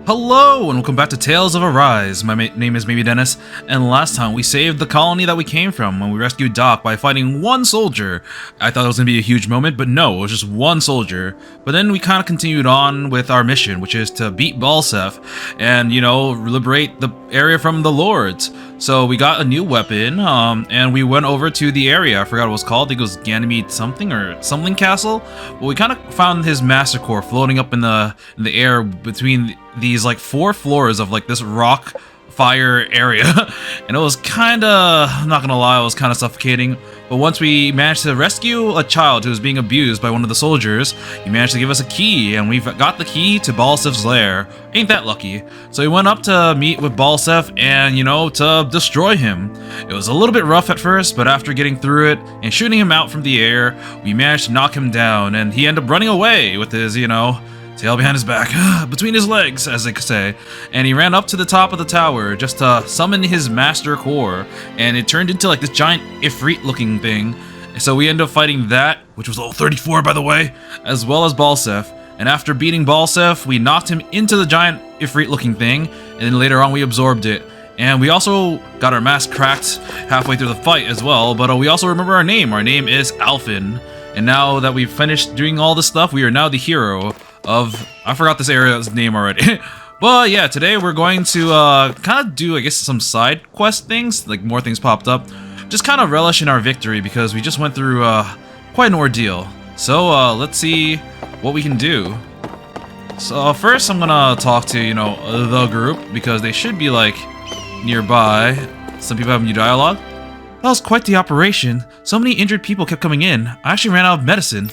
Hello and welcome back to Tales of Arise. My name is Maybe Dennis, and last time we saved the colony that we came from when we rescued Doc by fighting one soldier. I thought it was going to be a huge moment, but no, it was just one soldier. But then we kind of continued on with our mission, which is to beat Balsef and, liberate the area from the Lords. So we got a new weapon, and we went over to the area. I forgot what it was called. I think it was Ganymede something or something castle. But we kind of found his master core floating up in the air between these like 4 floors of like this rock fire area. And it was kind of, I'm not gonna lie, it was kind of suffocating. But once we managed to rescue a child who was being abused by one of the soldiers, he managed to give us a key, and we've got the key to Balsef's lair. Ain't that lucky? So we went up to meet with Balsef and, to destroy him. It was a little bit rough at first, but after getting through it and shooting him out from the air, we managed to knock him down, and he ended up running away with his, tail behind his back, between his legs, as they could say. And he ran up to the top of the tower just to summon his master core, and it turned into like this giant Ifrit looking thing. So we ended up fighting that, which was level 34 by the way, as well as Balsef. And after beating Balsef, we knocked him into the giant Ifrit looking thing, and then later on we absorbed it. And we also got our mask cracked halfway through the fight as well, but we also remember our name. Our name is Alphen. And now that we've finished doing all this stuff, we are now the hero of, I forgot this area's name already. But yeah, today we're going to kind of do, I guess, some side quest things, like more things popped up. Just kind of relish in our victory because we just went through quite an ordeal. So let's see what we can do. So first I'm gonna talk to, the group, because they should be like nearby. Some people have new dialogue. That was quite the operation. So many injured people kept coming in. I actually ran out of medicine.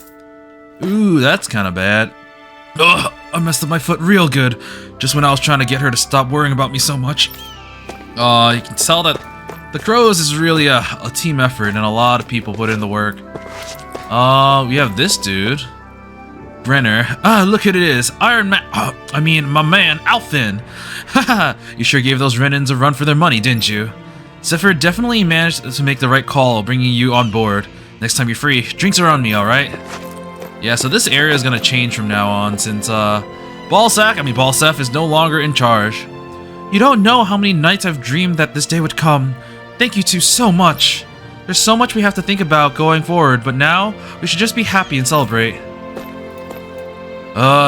Ooh, that's kind of bad. Ugh, I messed up my foot real good, just when I was trying to get her to stop worrying about me so much. You can tell that the Crows is really a team effort, and a lot of people put in the work. We have this dude, Brenner. Look who it is, Iron Man. My man, Alphen. Haha, you sure gave those Renans a run for their money, didn't you? Zephyr definitely managed to make the right call, bringing you on board. Next time you're free, drinks are on me, alright? Yeah, so this area is gonna change from now on since Balsef is no longer in charge. You don't know how many nights I've dreamed that this day would come. Thank you two so much. There's so much we have to think about going forward, but now we should just be happy and celebrate.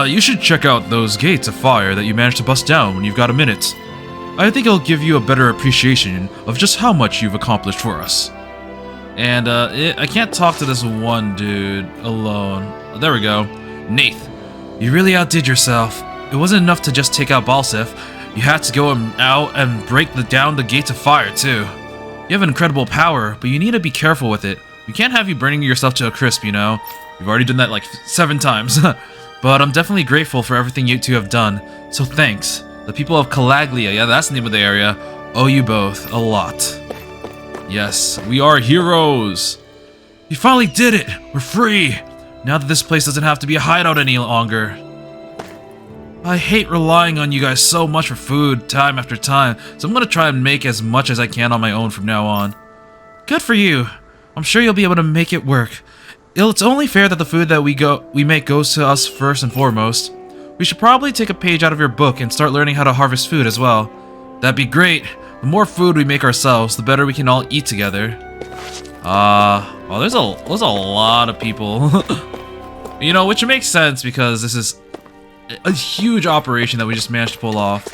You should check out those gates of fire that you managed to bust down when you've got a minute. I think it'll give you a better appreciation of just how much you've accomplished for us. And I can't talk to this one dude alone. Oh, there we go. Nath, you really outdid yourself. It wasn't enough to just take out Balsef. You had to go out and break down the gates of fire too. You have an incredible power, but you need to be careful with it. We can't have you burning yourself to a crisp, You've already done that like 7 times. But I'm definitely grateful for everything you two have done. So thanks. The people of Calaglia, yeah, that's the name of the area, owe you both a lot. Yes, we are heroes! You finally did it! We're free! Now that this place doesn't have to be a hideout any longer. I hate relying on you guys so much for food, time after time, so I'm gonna try and make as much as I can on my own from now on. Good for you! I'm sure you'll be able to make it work. It's only fair that the food that we make goes to us first and foremost. We should probably take a page out of your book and start learning how to harvest food as well. That'd be great! The more food we make ourselves, the better we can all eat together. Well, there's a lot of people. Which makes sense because this is a huge operation that we just managed to pull off.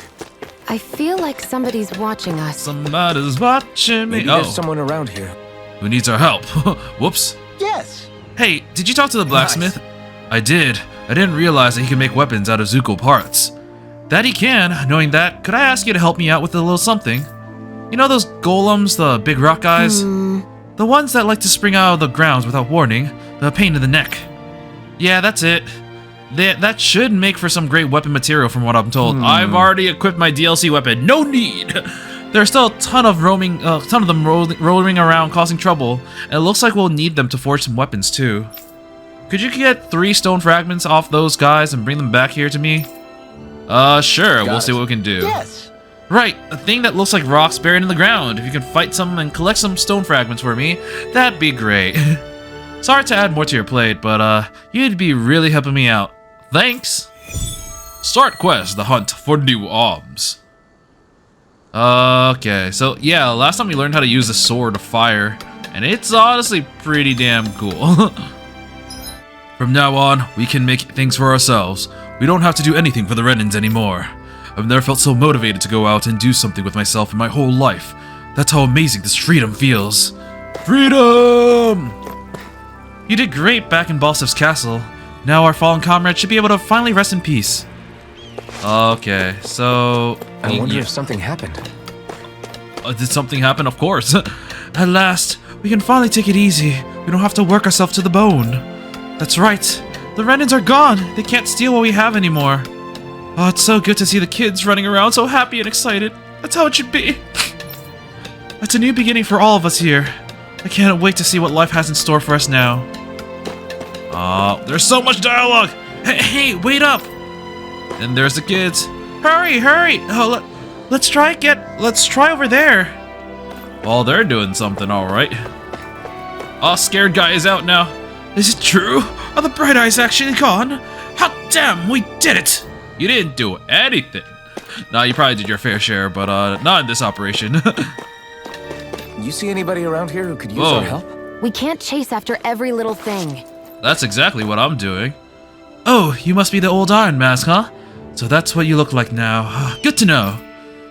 I feel like somebody's watching us. Somebody's watching me. Maybe there's someone around here. Who needs our help? Whoops. Yes. Hey, did you talk to the blacksmith? Nice. I did. I didn't realize that he can make weapons out of Zuko parts. That he can. Knowing that, could I ask you to help me out with a little something? You know those golems, the big rock guys? The ones that like to spring out of the grounds without warning, the pain in the neck. Yeah, that's it. That should make for some great weapon material from what I'm told. I've already equipped my DLC weapon, no need! There's still a ton of them rolling around causing trouble, and it looks like we'll need them to forge some weapons too. Could you get 3 stone fragments off those guys and bring them back here to me? Sure, we'll see what we can do. Yes! Right, a thing that looks like rocks buried in the ground. If you can fight some and collect some stone fragments for me, that'd be great. Sorry to add more to your plate, but you'd be really helping me out. Thanks! Start quest, the hunt for new arms. Okay, so yeah, last time we learned how to use the sword of fire, and it's honestly pretty damn cool. From now on, we can make things for ourselves. We don't have to do anything for the Renans anymore. I've never felt so motivated to go out and do something with myself in my whole life. That's how amazing this freedom feels. Freedom! You did great back in Balsef's castle. Now our fallen comrade should be able to finally rest in peace. Okay, so... I wonder if something happened. Did something happen? Of course. At last, we can finally take it easy. We don't have to work ourselves to the bone. That's right. The Renans are gone. They can't steal what we have anymore. Oh, it's so good to see the kids running around so happy and excited. That's how it should be. It's a new beginning for all of us here. I can't wait to see what life has in store for us now. There's so much dialogue. Hey, wait up. And there's the kids. Hurry, hurry. Oh, let's try over there. Well, they're doing something all right. Oh, scared guy is out now. Is it true? Are the bright eyes actually gone? How damn, we did it! You didn't do anything. Nah, you probably did your fair share, but not in this operation. You see anybody around here who could use our help? We can't chase after every little thing. That's exactly what I'm doing. Oh, you must be the old Iron Mask, huh? So that's what you look like now. Good to know.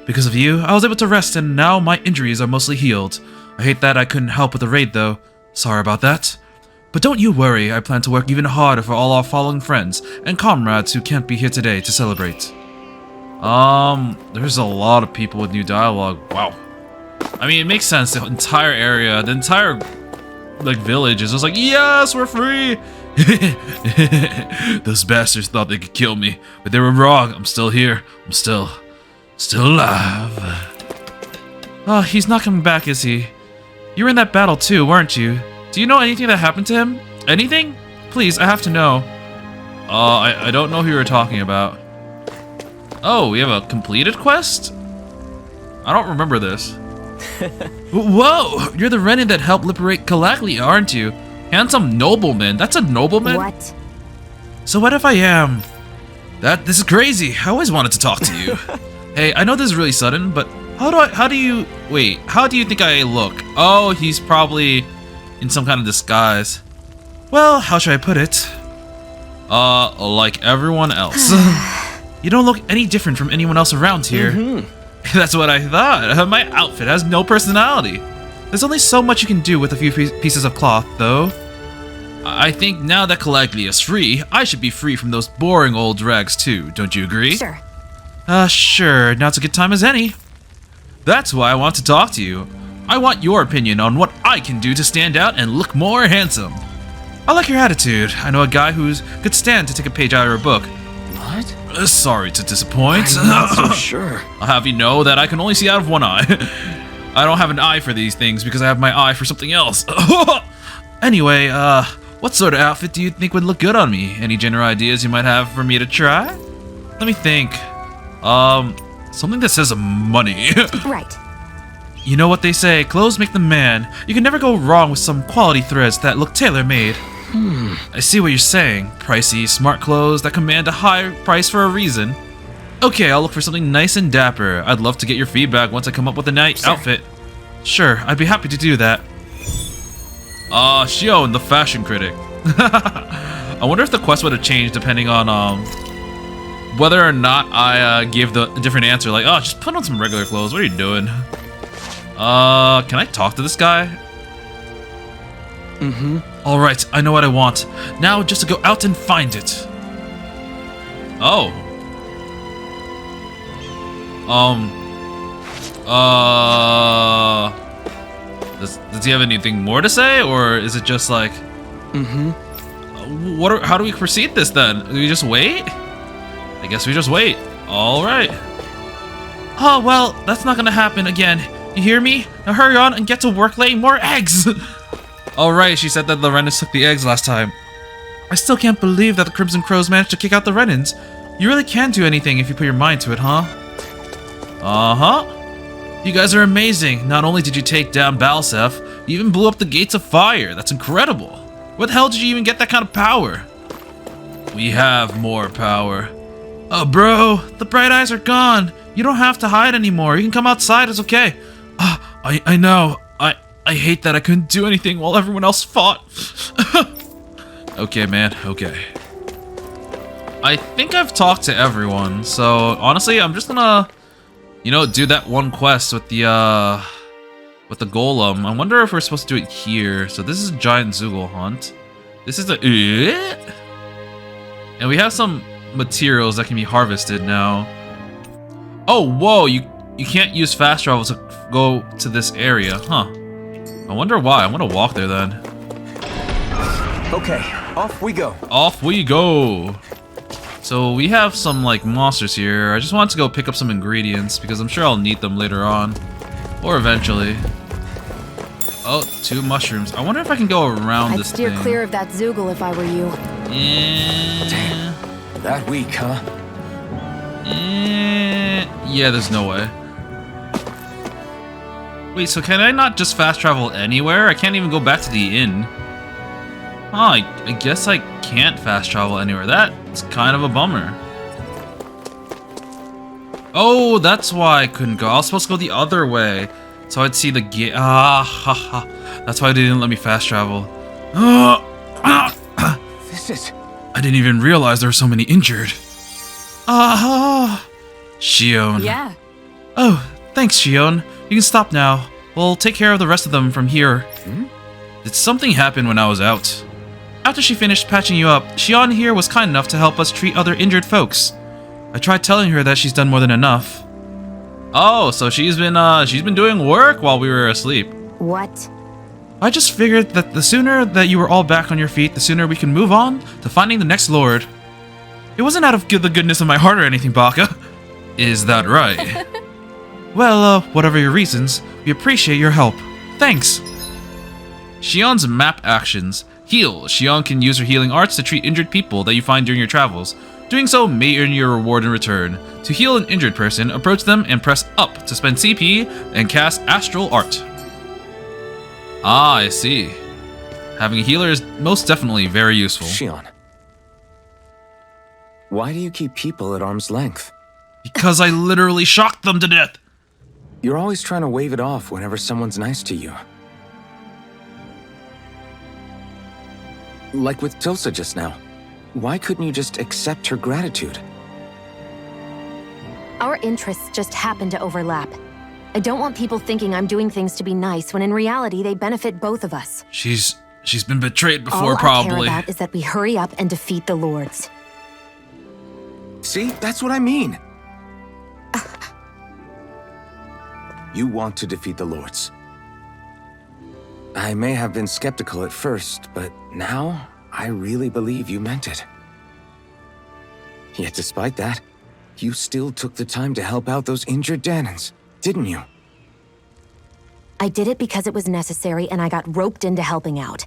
Because of you, I was able to rest and now my injuries are mostly healed. I hate that I couldn't help with the raid though. Sorry about that. But don't you worry, I plan to work even harder for all our fallen friends and comrades who can't be here today to celebrate. There's a lot of people with new dialogue. Wow. I mean, it makes sense. The entire area, the entire, like, village is just like, yes, we're free! Those bastards thought they could kill me, but they were wrong. I'm still here. I'm still alive. Oh, he's not coming back, is he? You were in that battle too, weren't you? Do you know anything that happened to him? Anything? Please, I have to know. I don't know who you're talking about. Oh, we have a completed quest? I don't remember this. Whoa! You're the Renan that helped liberate Kalakli, aren't you? Handsome nobleman. That's a nobleman? What? So what if I am? This is crazy. I always wanted to talk to you. Hey, I know this is really sudden, but how do you think I look? Oh, he's probably in some kind of disguise. Well, how should I put it? Like everyone else. You don't look any different from anyone else around here. That's what I thought. My outfit has no personality. There's only so much you can do with a few pieces of cloth, though. I think now that Kalakli is free, I should be free from those boring old rags too, don't you agree? Sure. Sure. Now's a good time as any. That's why I want to talk to you. I want your opinion on what I can do to stand out and look more handsome. I like your attitude. I know a guy who could stand to take a page out of your book. What? Sorry to disappoint. I'm not so sure. I'll have you know that I can only see out of one eye. I don't have an eye for these things because I have my eye for something else. Anyway, what sort of outfit do you think would look good on me? Any general ideas you might have for me to try? Let me think. Something that says money. Right. You know what they say, clothes make the man. You can never go wrong with some quality threads that look tailor-made. I see what you're saying. Pricey, smart clothes that command a high price for a reason. Okay, I'll look for something nice and dapper. I'd love to get your feedback once I come up with a nice outfit. Sure, I'd be happy to do that. Shion, the fashion critic. I wonder if the quest would have changed depending on whether or not I gave the different answer. Like, oh, just put on some regular clothes. What are you doing? Can I talk to this guy? Alright, I know what I want. Now just to go out and find it. Oh. Does he have anything more to say, or is it just like... How do we proceed this then? Do we just wait? I guess we just wait. Alright. Oh, well, that's not gonna happen again. You hear me? Now hurry on and get to work laying more eggs! Alright, she said that the Renans took the eggs last time. I still can't believe that the Crimson Crows managed to kick out the Renans. You really can do anything if you put your mind to it, huh? You guys are amazing. Not only did you take down Balsef, you even blew up the gates of fire. That's incredible. Where the hell did you even get that kind of power? We have more power. Bro, the bright eyes are gone. You don't have to hide anymore. You can come outside, it's okay. I know. I hate that I couldn't do anything while everyone else fought. Okay, man, okay. I think I've talked to everyone, so honestly, I'm just gonna, you know, do that one quest with the golem. I wonder if we're supposed to do it here. So this is Giant Zoogle Hunt. This is the... And we have some materials that can be harvested now. Oh, whoa, you can't use fast travel to go to this area, huh? I wonder why. I'm gonna walk there then. Okay, off we go. Off we go. So we have some like monsters here. I just want to go pick up some ingredients because I'm sure I'll need them later on. Or eventually. Oh, 2 mushrooms. I wonder if I can go around this thing. I'd steer clear of that Zoogle if I were you. Yeah. Damn. That weak, huh? Yeah, there's no way. Wait, so can I not just fast travel anywhere? I can't even go back to the inn. Huh, I guess I can't fast travel anywhere. That's kind of a bummer. Oh, that's why I couldn't go. I was supposed to go the other way. So I'd see the gate. That's why they didn't let me fast travel. This is... I didn't even realize there were so many injured. Shion. Yeah. Oh, thanks, Shion. You can stop now. We'll take care of the rest of them from here. Did something happen when I was out? After she finished patching you up, Shion here was kind enough to help us treat other injured folks. I tried telling her that she's done more than enough. Oh, so she's been doing work while we were asleep. What? I just figured that the sooner that you were all back on your feet, the sooner we can move on to finding the next lord. It wasn't out of the goodness of my heart or anything, Baka. Is that right? Well, whatever your reasons, we appreciate your help. Thanks. Shion's map actions. Heal. Shion can use her healing arts to treat injured people that you find during your travels. Doing so may earn you a reward in return. To heal an injured person, approach them and press up to spend CP and cast Astral Art. Ah, I see. Having a healer is most definitely very useful. Shion, why do you keep people at arm's length? Because I literally shocked them to death. You're always trying to wave it off whenever someone's nice to you. Like with Tilsa just now. Why couldn't you just accept her gratitude? Our interests just happen to overlap. I don't want people thinking I'm doing things to be nice when in reality they benefit both of us. She's been betrayed before, All probably. I care about is that we hurry up and defeat the lords. See, that's what I mean. You want to defeat the lords. I may have been skeptical at first, but now I really believe you meant it. Yet despite that, you still took the time to help out those injured Dahnans, didn't you? I did it because it was necessary and I got roped into helping out.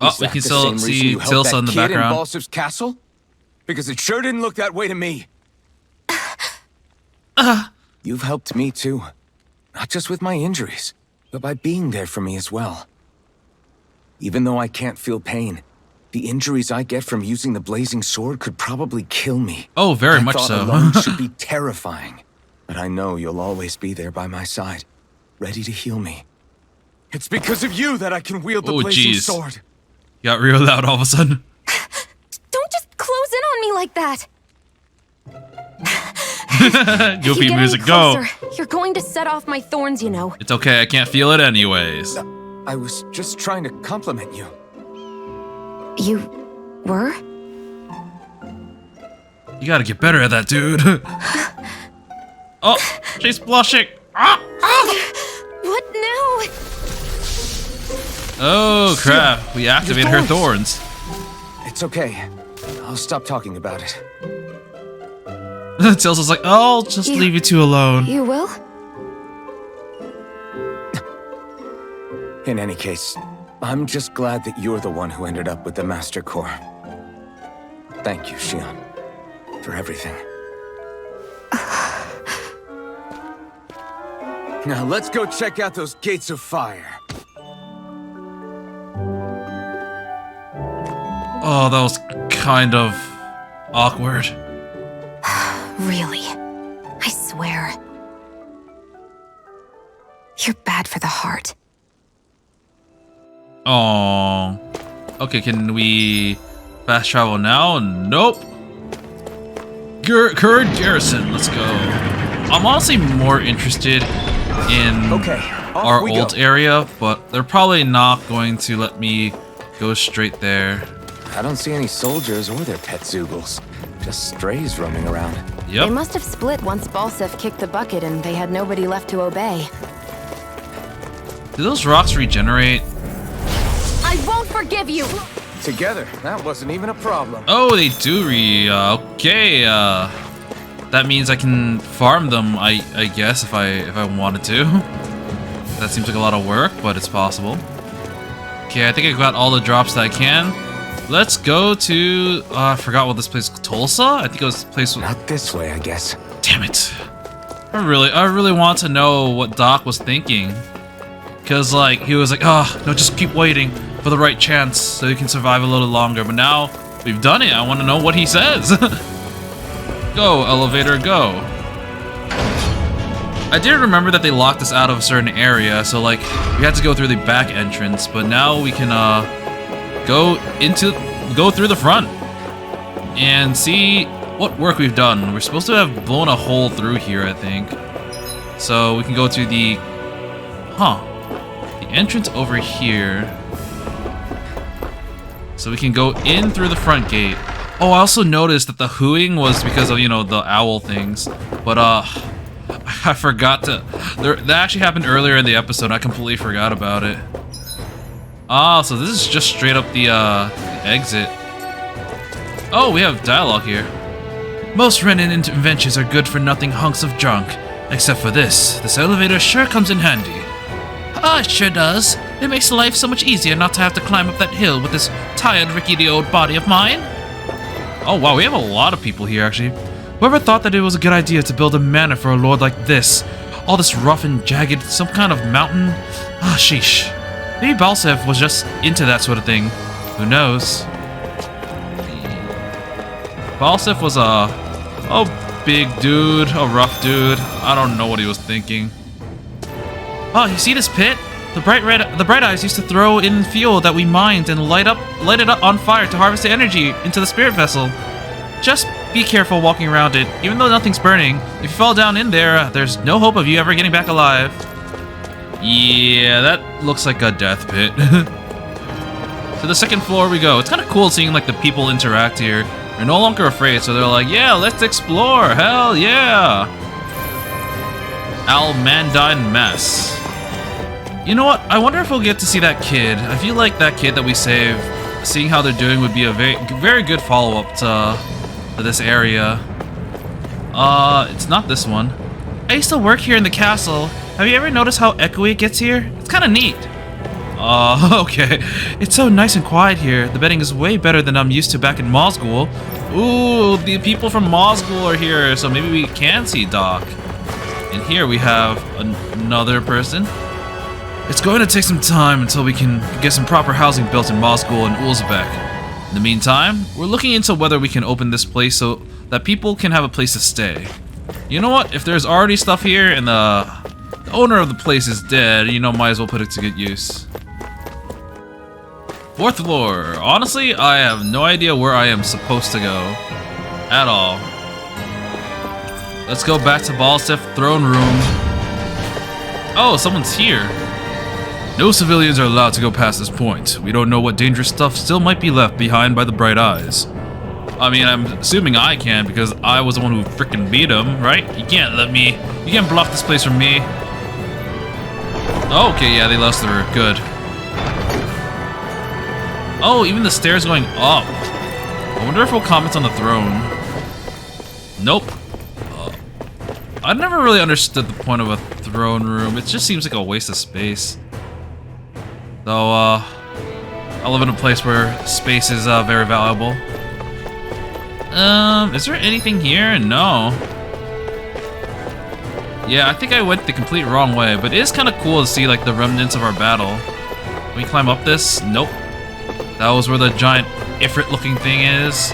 Oh, we can still see Tilsa in the background. In Balsif's castle? Because it sure didn't look that way to me. You've helped me too. Not just with my injuries, but by being there for me as well. Even though I can't feel pain, the injuries I get from using the blazing sword could probably kill me. Oh, very much I thought so. alone should be terrifying, but I know you'll always be there by my side, ready to heal me. It's because of you that I can wield the blazing sword. Got real loud all of a sudden. Don't just close in on me like that. Goofy music, go. You're going to set off my thorns, you know. It's okay, I can't feel it anyways. I was just trying to compliment you. You were? You gotta get better at that, dude. Oh, she's blushing. What now? Oh crap, we activated her thorns. It's okay. I'll stop talking about it. Tilsa's like, I'll just leave you two alone. You will? In any case, I'm just glad that you're the one who ended up with the Master Core. Thank you, Shion, for everything. Now let's go check out those gates of fire. Oh, that was kind of awkward. Really? I swear. You're bad for the heart. Oh. Okay, can we fast travel now? Nope. Current garrison, let's go. I'm honestly more interested in our old area, but they're probably not going to let me go straight there. I don't see any soldiers or their pet Zoogles. Just strays roaming around. Yep. They must have split once Balsef kicked the bucket and they had nobody left to obey. Do those rocks regenerate? I won't forgive you! Together, that wasn't even a problem. Oh, they do okay, that means I can farm them, I guess, if I wanted to. That seems like a lot of work, but it's possible. Okay, I think I got all the drops that I can. Let's go to, I forgot what this place, Tulsa? I think it was the place. Not this way, I guess. Damn it. I really want to know what Doc was thinking. Cause like, he was like, oh, no, just keep waiting for the right chance so you can survive a little longer. But now we've done it. I want to know what he says. Go, elevator, go. I did remember that they locked us out of a certain area, so like we had to go through the back entrance, but now we can go through the front and see what work we've done. We're supposed to have blown a hole through here, I think. So we can go to the the entrance over here. So we can go in through the front gate. Oh, I also noticed that the hooing was because of, you know, the owl things. But I forgot to... That actually happened earlier in the episode. I completely forgot about it. Ah, so this is just straight up the exit. Oh, we have dialogue here. Most Renan inventions are good-for-nothing hunks of junk. Except for this. This elevator sure comes in handy. Ah, it sure does. It makes life so much easier not to have to climb up that hill with this tired, rickety old body of mine. Oh, wow, we have a lot of people here, actually. Whoever thought that it was a good idea to build a manor for a lord like this? All this rough and jagged, some kind of mountain? Ah, sheesh. Maybe Balsef was just into that sort of thing. Who knows? Balsef was a big dude, a rough dude. I don't know what he was thinking. Oh, you see this pit? The bright eyes used to throw in fuel that we mined and light it up on fire to harvest the energy into the spirit vessel. Just be careful walking around it. Even though nothing's burning, if you fall down in there, there's no hope of you ever getting back alive. Yeah, that looks like a death pit. To the second floor we go. It's kind of cool seeing like the people interact here. They're no longer afraid, so they're like, yeah, let's explore. Hell yeah. Almandine Mess. You know what? I wonder if we'll get to see that kid. I feel like that kid that we saved, seeing how they're doing would be a very good follow-up to this area. It's not this one. I used to work here in the castle. Have you ever noticed how echoey it gets here? It's kind of neat. Okay. It's so nice and quiet here. The bedding is way better than I'm used to back in Mosgul. Ooh, the people from Mosgul are here, so maybe we can see Doc. And here we have another person. It's going to take some time until we can get some proper housing built in Mosgul and Ulzbek. In the meantime, we're looking into whether we can open this place so that people can have a place to stay. You know what? If there's already stuff here and the owner of the place is dead, you know, might as well put it to good use. Fourth floor. Honestly, I have no idea where I am supposed to go. At all. Let's go back to Balsef throne room. Oh, someone's here. No civilians are allowed to go past this point. We don't know what dangerous stuff still might be left behind by the bright eyes. I mean, I'm assuming I can because I was the one who frickin' beat him, right? You can't block this place from me. Oh, okay, yeah, they let us through. Good. Oh, even the stairs going up. I wonder if we'll comment on the throne. Nope. I never really understood the point of a throne room. It just seems like a waste of space. Though, I live in a place where space is very valuable. Is there anything here? No. Yeah, I think I went the complete wrong way, but it is kind of cool to see like the remnants of our battle. Can we climb up this? Nope. That was where the giant Ifrit looking thing is.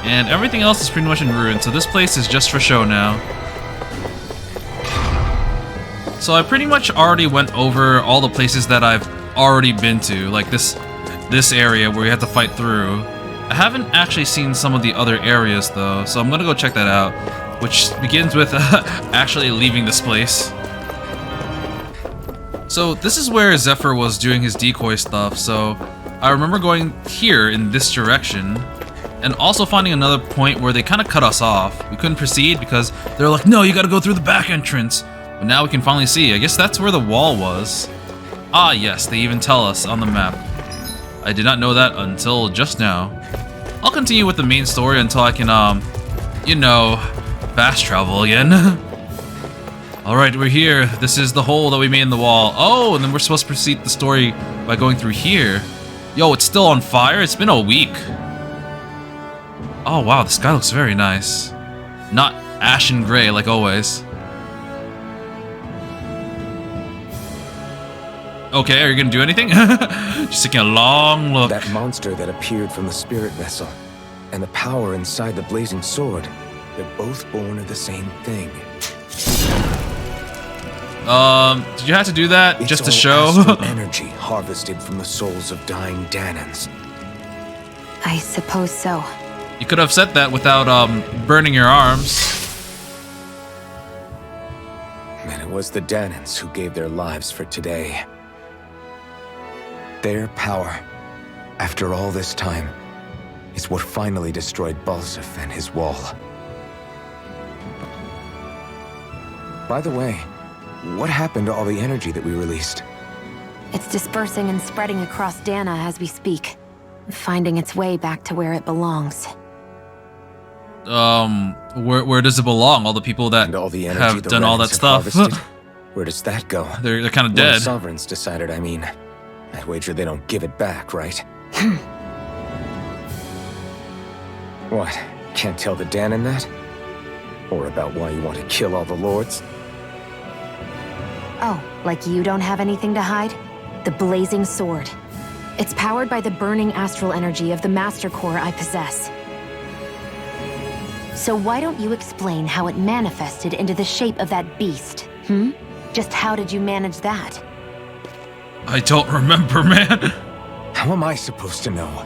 And everything else is pretty much in ruin, so this place is just for show now. So I pretty much already went over all the places that I've already been to, like this area where we had to fight through. I haven't actually seen some of the other areas though, so I'm gonna go check that out, which begins with actually leaving this place. So this is where Zephyr was doing his decoy stuff, so I remember going here in this direction, and also finding another point where they kind of cut us off. We couldn't proceed because they're like, no, you gotta go through the back entrance. But now we can finally see. I guess that's where the wall was. Ah yes, they even tell us on the map. I did not know that until just now. I'll continue with the main story until I can, you know, fast travel again. Alright, we're here. This is the hole that we made in the wall. Oh, and then we're supposed to proceed the story by going through here. Yo, it's still on fire? It's been a week. Oh wow, the sky looks very nice. Not ashen gray like always. Okay, are you gonna do anything? Just taking a long look. That monster that appeared from the spirit vessel and the power inside the blazing sword, they're both born of the same thing. Did you have to do that It's just to all show? astral energy harvested from the souls of dying Dahnans. I suppose so. You could have said that without burning your arms. And it was the Dahnans who gave their lives for today. Their power, after all this time, is what finally destroyed Balsif and his wall. By the way, what happened to all the energy that we released? It's dispersing and spreading across Dahna as we speak, finding its way back to where it belongs. Where does it belong? All the people that And all the energy have the done all that Renans stuff. have harvested? Where does that go? They're kind of Well, the dead. sovereigns decided, I mean. I wager they don't give it back, right? What? Can't tell the Dahnan that? Or about why you want to kill all the lords? Oh, like you don't have anything to hide? The blazing sword. It's powered by the burning astral energy of the master core I possess. So why don't you explain how it manifested into the shape of that beast, Just how did you manage that? I don't remember, man. How am I supposed to know?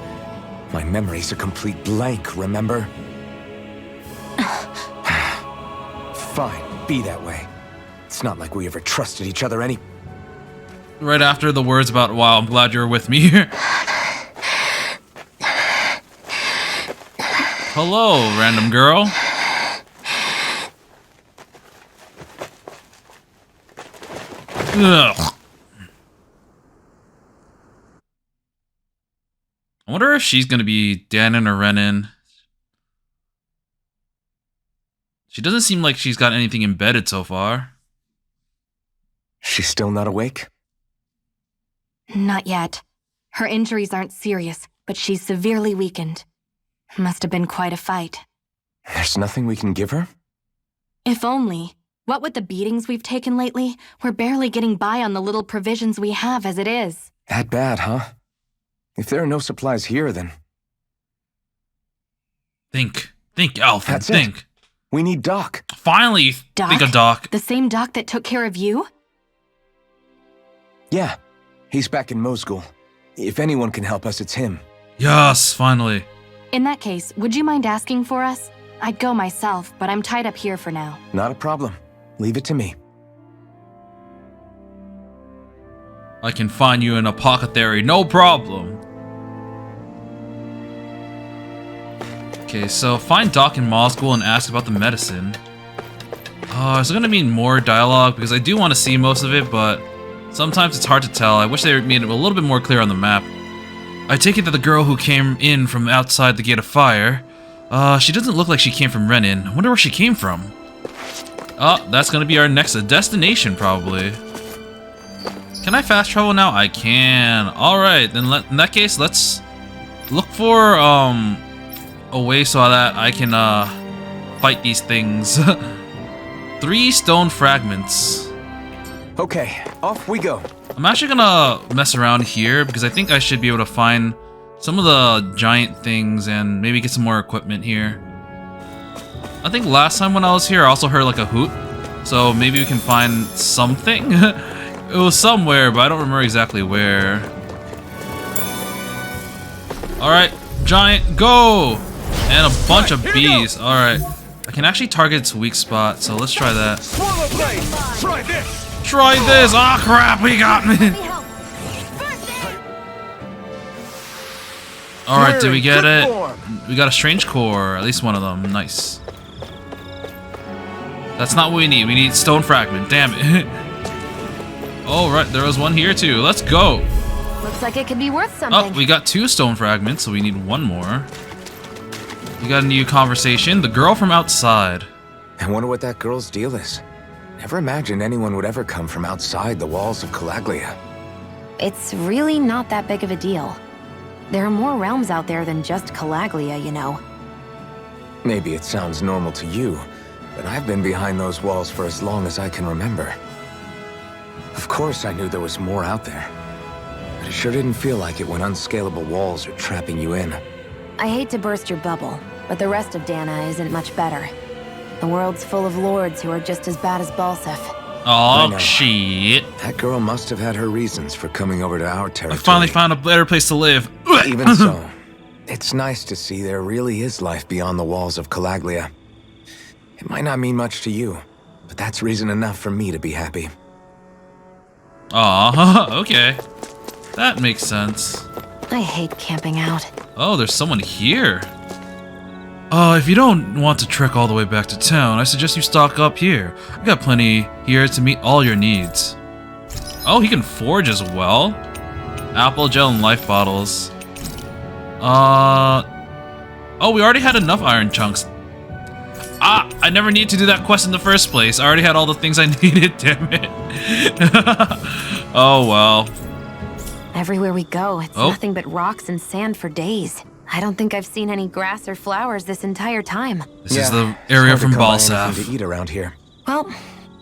My memory's a complete blank, remember? Fine, be that way. It's not like we ever trusted each other any... Right after the words about, wow, I'm glad you're with me. Hello, random girl. Ugh. I wonder if she's gonna be Dahnan or Renan. She doesn't seem like she's got anything embedded so far. She's still not awake? Not yet. Her injuries aren't serious, but she's severely weakened. Must have been quite a fight. There's nothing we can give her? If only. What with the beatings we've taken lately, we're barely getting by on the little provisions we have as it is. That bad, huh? If there are no supplies here, then... Think, Alpha, That's think. it. We need Doc. Finally, you Doc? think of Doc. The same Doc that took care of you? Yeah, he's back in Mosgul. If anyone can help us, it's him. Yes, finally. In that case, would you mind asking for us? I'd go myself, but I'm tied up here for now. Not a problem. Leave it to me. I can find you an apothecary, no problem. Okay, so find Doc in Mosgul and ask about the medicine. Is there gonna be more dialogue? Because I do want to see most of it, but sometimes it's hard to tell. I wish they made it a little bit more clear on the map. I take it that the girl who came in from outside the Gate of Fire, she doesn't look like she came from Renan. I wonder where she came from. Oh, that's gonna be our next destination, probably. Can I fast travel now? I can. Alright, then in that case, let's look for, a way so that I can, fight these things. 3 stone fragments. Okay, off we go. I'm actually gonna mess around here because I think I should be able to find some of the giant things and maybe get some more equipment here. I think last time when I was here, I also heard like a hoot. So maybe we can find something. It was somewhere, but I don't remember exactly where. Alright, giant, go! And a bunch of bees. Alright. I can actually target its weak spot, so let's try that. Try this! Try this! Oh crap, he got me! Alright, did we get it? We got a strange core, at least one of them. Nice. That's not what we need. We need stone fragment. Damn it. Oh, right. There was one here, too. Let's go. Looks like it could be worth something. Oh, we got 2 stone fragments, so we need 1 more. We got a new conversation. The girl from outside. I wonder what that girl's deal is. Never imagined anyone would ever come from outside the walls of Calaglia. It's really not that big of a deal. There are more realms out there than just Calaglia, you know. Maybe it sounds normal to you, but I've been behind those walls for as long as I can remember. Of course I knew there was more out there, but it sure didn't feel like it when unscalable walls are trapping you in. I hate to burst your bubble, but the rest of Dahna isn't much better. The world's full of lords who are just as bad as Balsef. Oh, shit. That girl must have had her reasons for coming over to our territory. I finally found a better place to live. Even so, it's nice to see there really is life beyond the walls of Calaglia. It might not mean much to you, but that's reason enough for me to be happy. Aw, okay. That makes sense. I hate camping out. Oh, there's someone here. If you don't want to trek all the way back to town, I suggest you stock up here. I got plenty here to meet all your needs. Oh, he can forge as well. Apple gel and life bottles. Oh, we already had enough iron chunks. I never needed to do that quest in the first place. I already had all the things I needed, damn it. Oh, well. Everywhere we go, it's nothing but rocks and sand for days. I don't think I've seen any grass or flowers this entire time. This is the area from Balsaf. Balsaf. To eat around here. Well,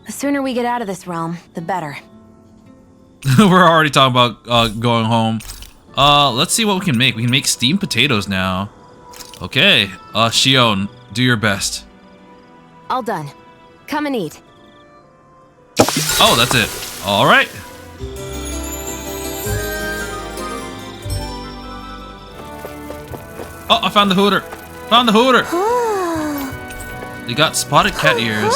the sooner we get out of this realm, the better. We're already talking about going home. Let's see what we can make. We can make steamed potatoes now. Okay, Shion, do your best. All done. Come and eat. Oh, that's it. All right. Oh, I found the Hooter. Found the Hooter. They got spotted cat ears.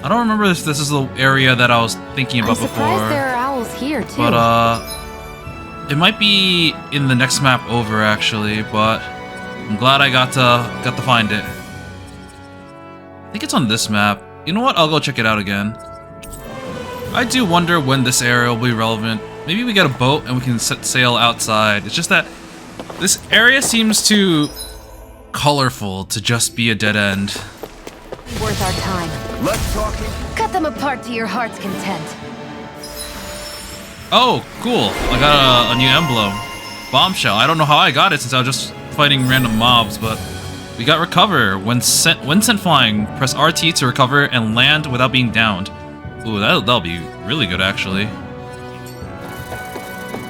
I don't remember if this is the area that I was thinking about I'm surprised before. there are owls here too. But it might be in the next map over actually. But I'm glad I got to find it. I think it's on this map. You know what? I'll go check it out again. I do wonder when this area will be relevant. Maybe we get a boat and we can set sail outside. It's just that this area seems too colorful to just be a dead end. Worth our time. Less talking. Cut them apart to your heart's content. Oh, cool. I got a new emblem. Bombshell. I don't know how I got it since I was just fighting random mobs, but we got recover. When sent flying, press RT to recover and land without being downed. Ooh, that'll be really good actually.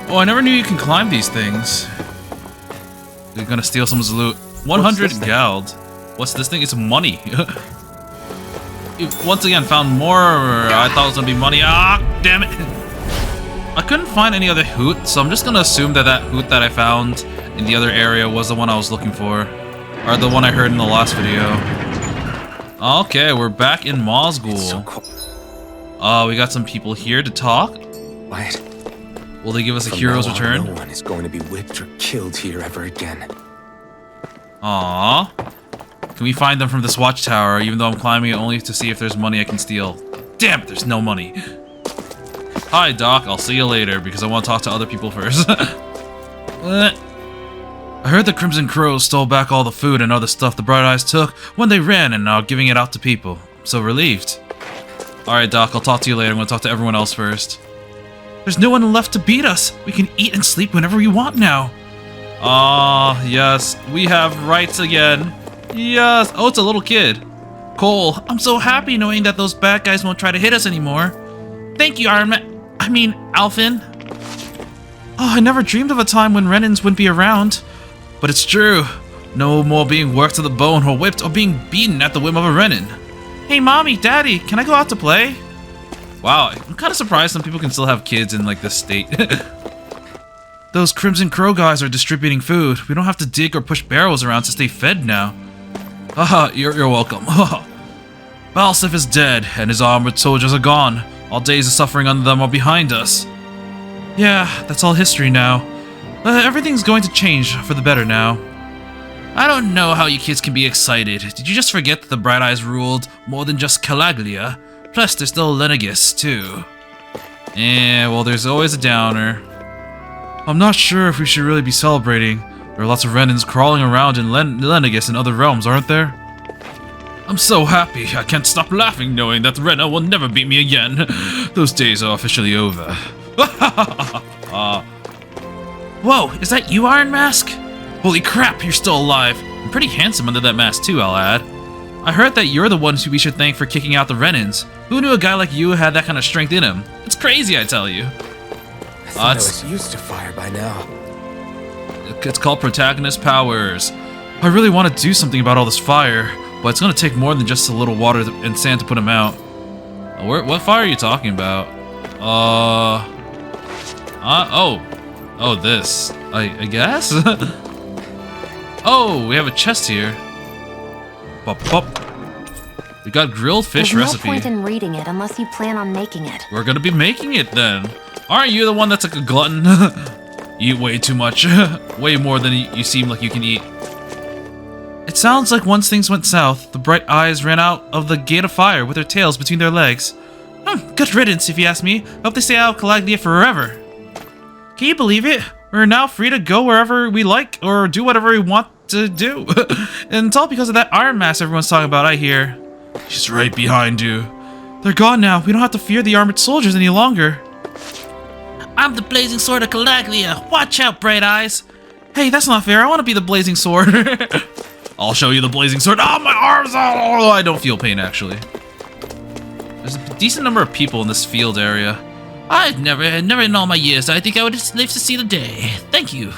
Oh, I never knew you can climb these things. We're gonna steal someone's loot. 100 gald. What's this thing? It's money. Once again, found more. I thought it was gonna be money. Ah, damn it. I couldn't find any other hoot, so I'm just gonna assume that that hoot that I found in the other area was the one I was looking for. Or the one I heard in the last video. Okay, we're back in Mosgul. We got some people here to talk. Quiet. Will they give us a From hero's now on, return? No one is going to be whipped or killed here ever again. Aww. Can we find them from this watchtower, even though I'm climbing it only to see if there's money I can steal? Damn it, there's no money. Hi, Doc. I'll see you later, because I want to talk to other people first. I heard the Crimson Crows stole back all the food and other stuff the Bright Eyes took when they ran and are giving it out to people. I'm so relieved. Alright, Doc. I'll talk to you later. I'm going to talk to everyone else first. There's no one left to beat us. We can eat and sleep whenever we want now. Ah, yes. We have rights again. Yes. Oh, it's a little kid. Cole, I'm so happy knowing that those bad guys won't try to hit us anymore. Thank you, Alfin. Oh, I never dreamed of a time when Renans wouldn't be around. But it's true. No more being worked to the bone or whipped or being beaten at the whim of a Renan. Hey, Mommy, Daddy, can I go out to play? Wow, I'm kind of surprised some people can still have kids in, like, this state. Those Crimson Crow guys are distributing food. We don't have to dig or push barrels around to stay fed now. Haha, you're welcome. Balsef is dead, and his armored soldiers are gone. All days of suffering under them are behind us. Yeah, that's all history now. Everything's going to change for the better now. I don't know how you kids can be excited. Did you just forget that the Bright Eyes ruled more than just Calaglia? Plus, there's still Lenegus, too. Yeah, well, there's always a downer. I'm not sure if we should really be celebrating. There are lots of Renans crawling around in Lenegus and other realms, aren't there? I'm so happy. I can't stop laughing knowing that Rena will never beat me again. Those days are officially over. Whoa, is that you, Iron Mask? Holy crap, you're still alive. And pretty handsome under that mask too, I'll add. I heard that you're the ones who we should thank for kicking out the Renans. Who knew a guy like you had that kind of strength in him? It's crazy, I tell you. I thought I was used to fire by now. It's called protagonist powers. I really want to do something about all this fire, but it's going to take more than just a little water and sand to put them out. What fire are you talking about? Oh, this. I guess? Oh, we have a chest here. Pop, pop. We got grilled fish recipe. There's no point in reading it unless you plan on making it. We're gonna be making it then. Aren't you the one that's like a glutton? You eat way too much. Way more than you seem like you can eat. It sounds like once things went south, the Bright Eyes ran out of the Gate of Fire with their tails between their legs. Good riddance, if you ask me. Hope they stay out of Calaglia forever. Can you believe it? We're now free to go wherever we like or do whatever we want to do. And it's all because of that Iron Mask everyone's talking about, I hear. She's right behind you. They're gone now. We don't have to fear the armored soldiers any longer. I'm the blazing sword of Calaglia. Watch out, Bright Eyes. Hey, that's not fair. I want to be the blazing sword. I'll show you the blazing sword. Oh, my arms! Oh, I don't feel pain, actually. There's a decent number of people in this field area. I've never in all my years, I think I would live to see the day. Thank you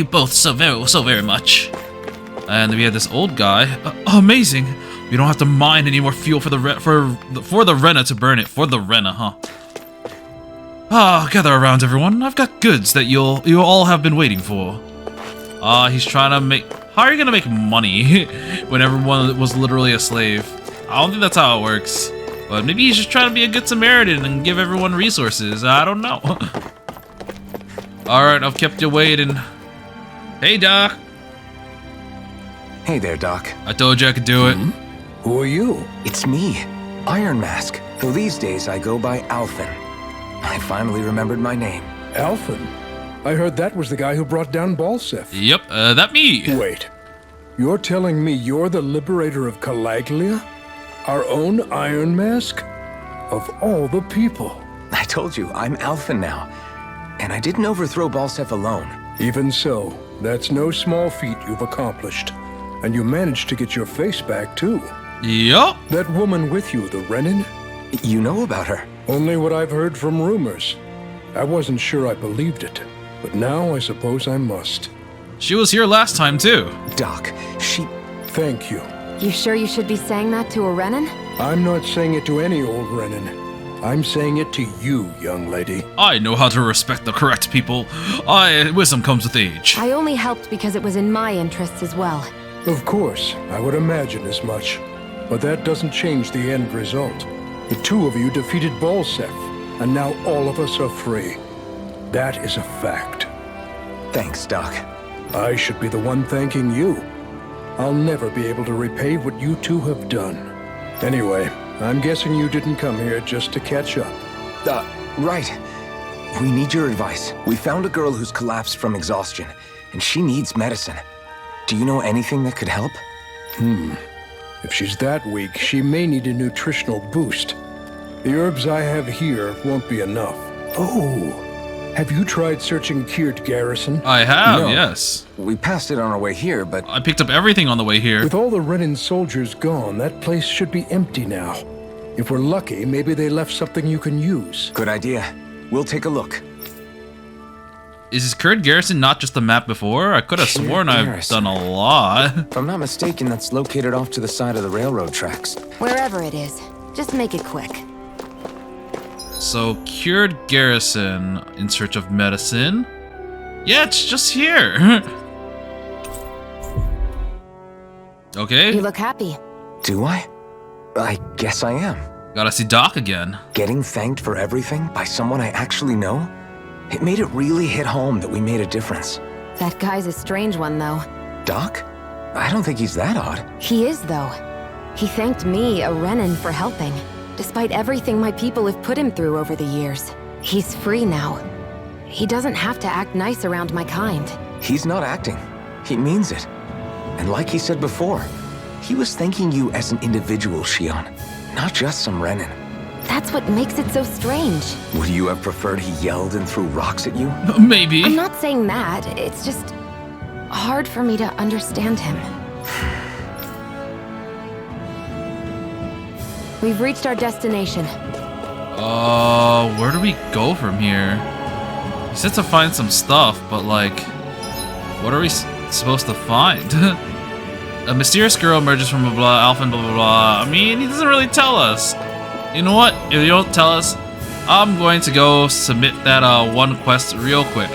both so very much. And we have this old guy. Amazing. We don't have to mine any more fuel for the Rena to burn it. For the Rena, huh? Ah, gather around, everyone. I've got goods that you'll all have been waiting for. He's trying to make. How are you gonna make money when everyone was literally a slave? I don't think that's how it works. But maybe he's just trying to be a good Samaritan and give everyone resources. I don't know. Alright, I've kept you waiting. Hey, Doc. Hey there, Doc. I told you I could do it. Who are you? It's me, Iron Mask. Though these days I go by Alphen. I finally remembered my name. Alphen? I heard that was the guy who brought down Balsef. Yep, that me. Wait. You're telling me you're the liberator of Calaglia? Our own Iron Mask? Of all the people. I told you, I'm Alphen now. And I didn't overthrow Balsef alone. Even so, that's no small feat you've accomplished. And you managed to get your face back, too. Yup. That woman with you, the Renan? You know about her? Only what I've heard from rumors. I wasn't sure I believed it, but now I suppose I must. She was here last time, too. Doc, she... Thank you. You sure you should be saying that to a Renan? I'm not saying it to any old Renan. I'm saying it to you, young lady. I know how to respect the correct people. Wisdom comes with age. I only helped because it was in my interests as well. Of course, I would imagine as much. But that doesn't change the end result. The two of you defeated Balsef, and now all of us are free. That is a fact. Thanks, Doc. I should be the one thanking you. I'll never be able to repay what you two have done. Anyway, I'm guessing you didn't come here just to catch up. Right. We need your advice. We found a girl who's collapsed from exhaustion, and she needs medicine. Do you know anything that could help? If she's that weak, she may need a nutritional boost. The herbs I have here won't be enough. Oh, have you tried searching Kirt Garrison? I have, No. yes. We passed it on our way here, but... I picked up everything on the way here. With all the Renan soldiers gone, that place should be empty now. If we're lucky, maybe they left something you can use. Good idea. We'll take a look. Is Kurd Garrison not just the map before? I could have Kurd sworn I've Garrison. done a lot. If I'm not mistaken, that's located off to the side of the railroad tracks. Wherever it is, just make it quick. So, Cured Garrison in search of medicine. Yeah, it's just here. Okay, You look happy. Do I? I guess I am. gotta see Doc again. Getting thanked for everything by someone I actually know? It made it really hit home that we made a difference. That guy's a strange one, though. Doc? I don't think he's that odd. He is, though. He thanked me, a Renan, for helping, despite everything my people have put him through over the years. He's free now. He doesn't have to act nice around my kind. He's not acting. He means it. And like he said before, he was thanking you as an individual, Shion, not just some Renan. That's what makes it so strange. Would you have preferred he yelled and threw rocks at you? Maybe. I'm not saying that. It's just hard for me to understand him. We've reached our destination. Where do we go from here? He said to find some stuff, but like, what are we supposed to find? A mysterious girl emerges from blah blah alpha and blah blah blah. I mean, he doesn't really tell us. You know what? If you don't tell us, I'm going to go submit that one quest real quick.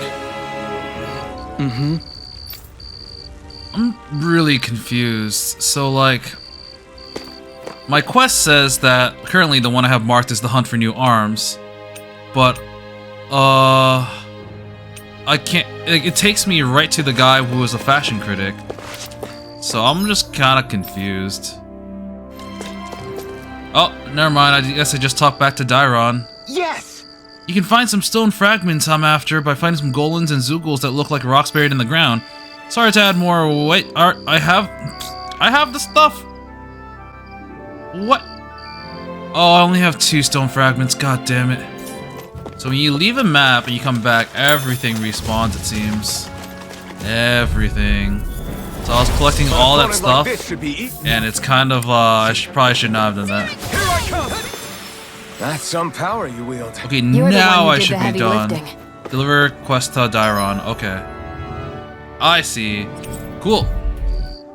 I'm really confused. So like, my quest says that currently the one I have marked is the hunt for new arms, but I can't. Like, it takes me right to the guy who was a fashion critic. So I'm just kind of confused. Oh, never mind. I guess I just talked back to Dairon. Yes! You can find some stone fragments I'm after by finding some golans and zoogles that look like rocks buried in the ground. Sorry to add more weight. I have the stuff. What? Oh, I only have 2 stone fragments. God damn it. So when you leave a map and you come back, everything respawns, it seems. Everything. So I was collecting all that stuff, and it's kind of, probably should not have done that. Here I come! That's some power you wield. Okay, You're now the one I who did should the be heavy done. lifting. Deliver quest to Dairon. Okay. I see. Cool.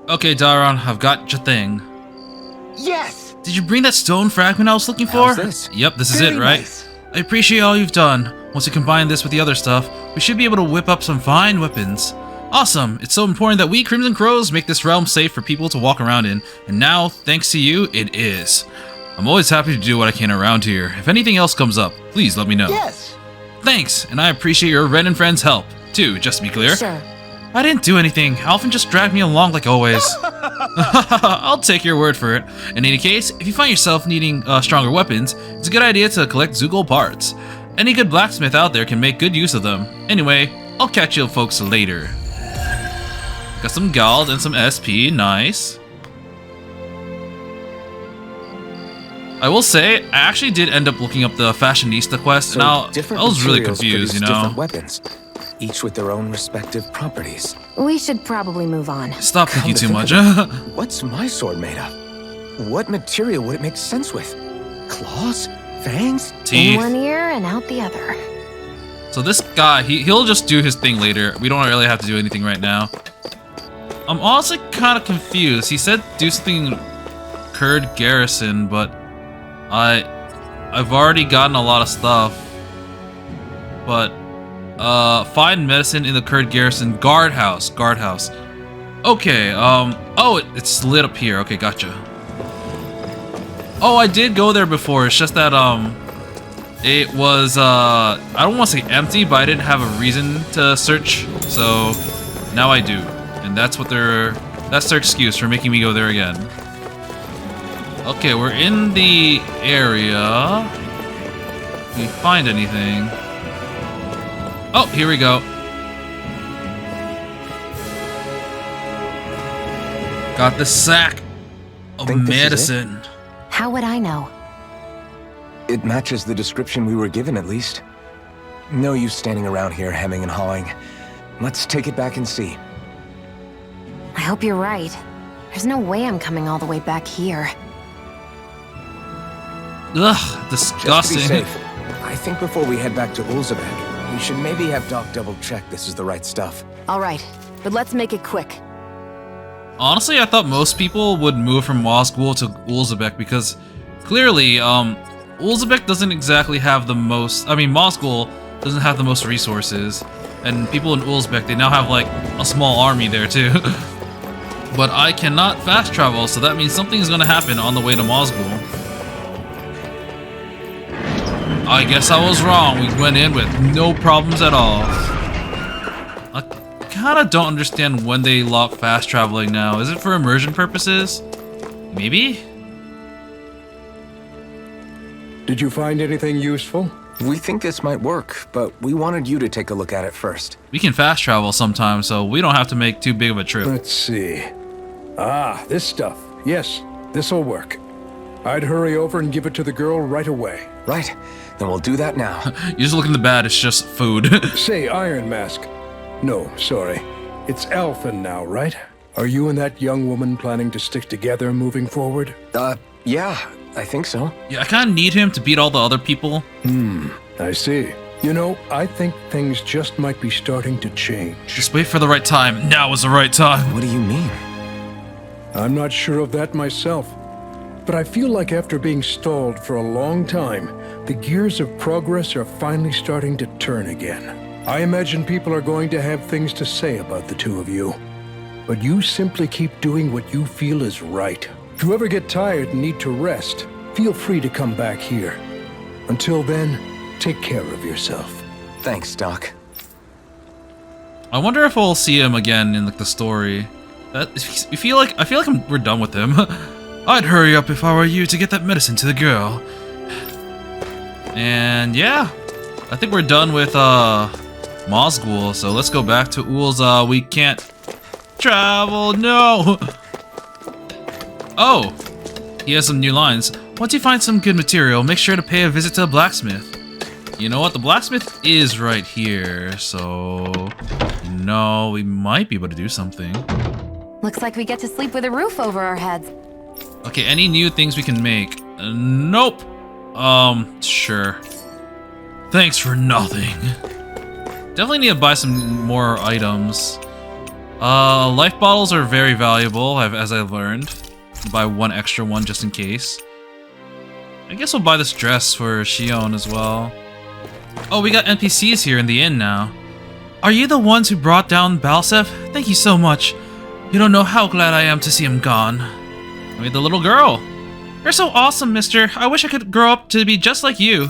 Okay, Dairon, I've got your thing. Yes! Did you bring that stone fragment I was looking for? How's this? Yep, this is Very it, right? nice. I appreciate all you've done. Once we combine this with the other stuff, we should be able to whip up some fine weapons. Awesome! It's so important that we Crimson Crows make this realm safe for people to walk around in, and now, thanks to you, it is. I'm always happy to do what I can around here. If anything else comes up, please let me know. Yes! Thanks, and I appreciate your Ren and friends' help, too, just to be clear. Sure. I didn't do anything. Alphen just dragged me along like always. I'll take your word for it. In any case, if you find yourself needing stronger weapons, it's a good idea to collect Zoogle parts. Any good blacksmith out there can make good use of them. Anyway, I'll catch you folks later. Got some gold and some SP, nice. I will say, I actually did end up looking up the fashionista quest, So and different I was really materials confused, you produce know? different weapons, each with their own respective properties. We should probably move on. Stop Come thinking to too think much. of it, what's my sword made of? What material would it make sense with? Claws? Fangs? In Teeth. one ear and out the other. So this guy, he'll just do his thing later. We don't really have to do anything right now. I'm honestly kind of confused. He said do something Kurd Garrison, but I've already gotten a lot of stuff. But find medicine in the Kurd Garrison guardhouse. Okay, oh, it's lit up here. Okay, gotcha. Oh, I did go there before. It's just that it was I don't want to say empty, but I didn't have a reason to search. So now I do. And that's their excuse for making me go there again. Okay, we're in the area. Can we find anything? Oh, here we go. Got the sack of Think this is it? medicine. How would I know? It matches the description we were given, at least. No use standing around here hemming and hawing. Let's take it back and see. I hope you're right. There's no way I'm coming all the way back here. Ugh, Just to be disgusting. safe, I think before we head back to Ulzabek, We should maybe have Doc double check this is the right stuff. All right, but let's make it quick. Honestly, I thought most people would move from Mosgul to Ulzebek because clearly, Ulzebek doesn't exactly have the most. I mean, Mosgul doesn't have the most resources, and people in Ulzebek, they now have like a small army there too. But I cannot fast travel, so that means something's gonna happen on the way to Mosgul. I guess I was wrong. We went in with no problems at all. I kinda don't understand when they lock fast traveling now. Is it for immersion purposes? Maybe? Did you find anything useful? We think this might work, but we wanted you to take a look at it first. We can fast travel sometimes, so we don't have to make too big of a trip. Let's see. Ah, this stuff. Yes, this'll work. I'd hurry over and give it to the girl right away. Right, then we'll do that now. You just look in the bag, it's just food. Say, Iron Mask. No, sorry. It's Alphen now, right? Are you and that young woman planning to stick together moving forward? Yeah, I think so. Yeah, I kinda need him to beat all the other people. I see. You know, I think things just might be starting to change. Just wait for the right time. Now is the right time. What do you mean? I'm not sure of that myself, but I feel like after being stalled for a long time, the gears of progress are finally starting to turn again. I imagine people are going to have things to say about the two of you, but you simply keep doing what you feel is right. If you ever get tired and need to rest, feel free to come back here. Until then, take care of yourself. Thanks, Doc. I wonder if we'll see him again in like the story. I feel like we're done with him. I'd hurry up if I were you to get that medicine to the girl. And yeah, I think we're done with Mosgul, so let's go back to Ulza. We can't travel, no! Oh, he has some new lines. Once you find some good material, make sure to pay a visit to a blacksmith. You know what, the blacksmith is right here, so no, we might be able to do something. Looks like we get to sleep with a roof over our heads. Okay, any new things we can make? Nope. Sure. Thanks for nothing. Definitely need to buy some more items. Life bottles are very valuable, as I've learned. Buy one extra one just in case. I guess we'll buy this dress for Shion as well. Oh, we got NPCs here in the inn now. Are you the ones who brought down Balsev? Thank you so much. You don't know how glad I am to see him gone. I mean, the little girl. You're so awesome, mister. I wish I could grow up to be just like you.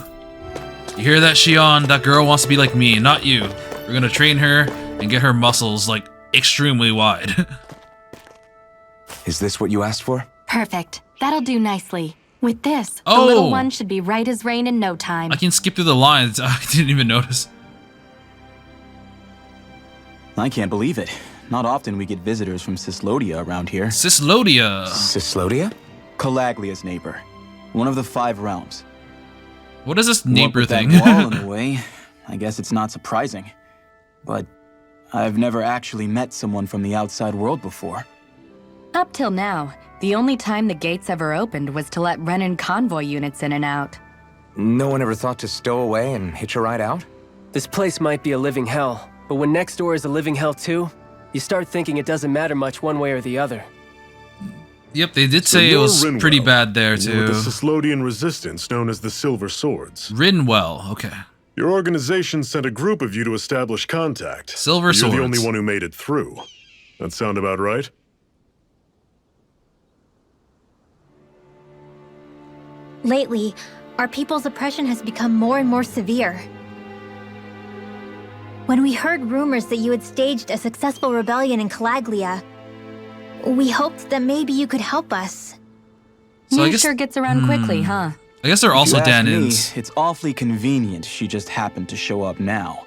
You hear that, Shion? That girl wants to be like me, not you. We're gonna train her and get her muscles, like, extremely wide. Is this what you asked for? Perfect. That'll do nicely. With this, Oh. the little one should be right as rain in no time. I can skip through the lines. I didn't even notice. I can't believe it. Not often we get visitors from Cislodia around here. Cislodia. Cislodia? Calaglia's neighbor. One of the 5 realms. What is this What neighbor with thing? that wall in the way, I guess it's not surprising. But I've never actually met someone from the outside world before. Up till now, the only time the gates ever opened was to let Renan convoy units in and out. No one ever thought to stow away and hitch a ride out? This place might be a living hell, but when next door is a living hell too, you start thinking it doesn't matter much one way or the other. Yep, they did say it was Rinwell, pretty bad there with too. the Cislodian resistance known as the Silver Swords. Rinwell, okay. Your organization sent a group of you to establish contact. Silver You're Swords. the only one who made it through. That sound about right? Lately, our people's oppression has become more and more severe. When we heard rumors that you had staged a successful rebellion in Calaglia, we hoped that maybe you could help us. So I News guess- sure gets around quickly, huh? I guess they're also If you ask Dahnans. me, it's awfully convenient she just happened to show up now.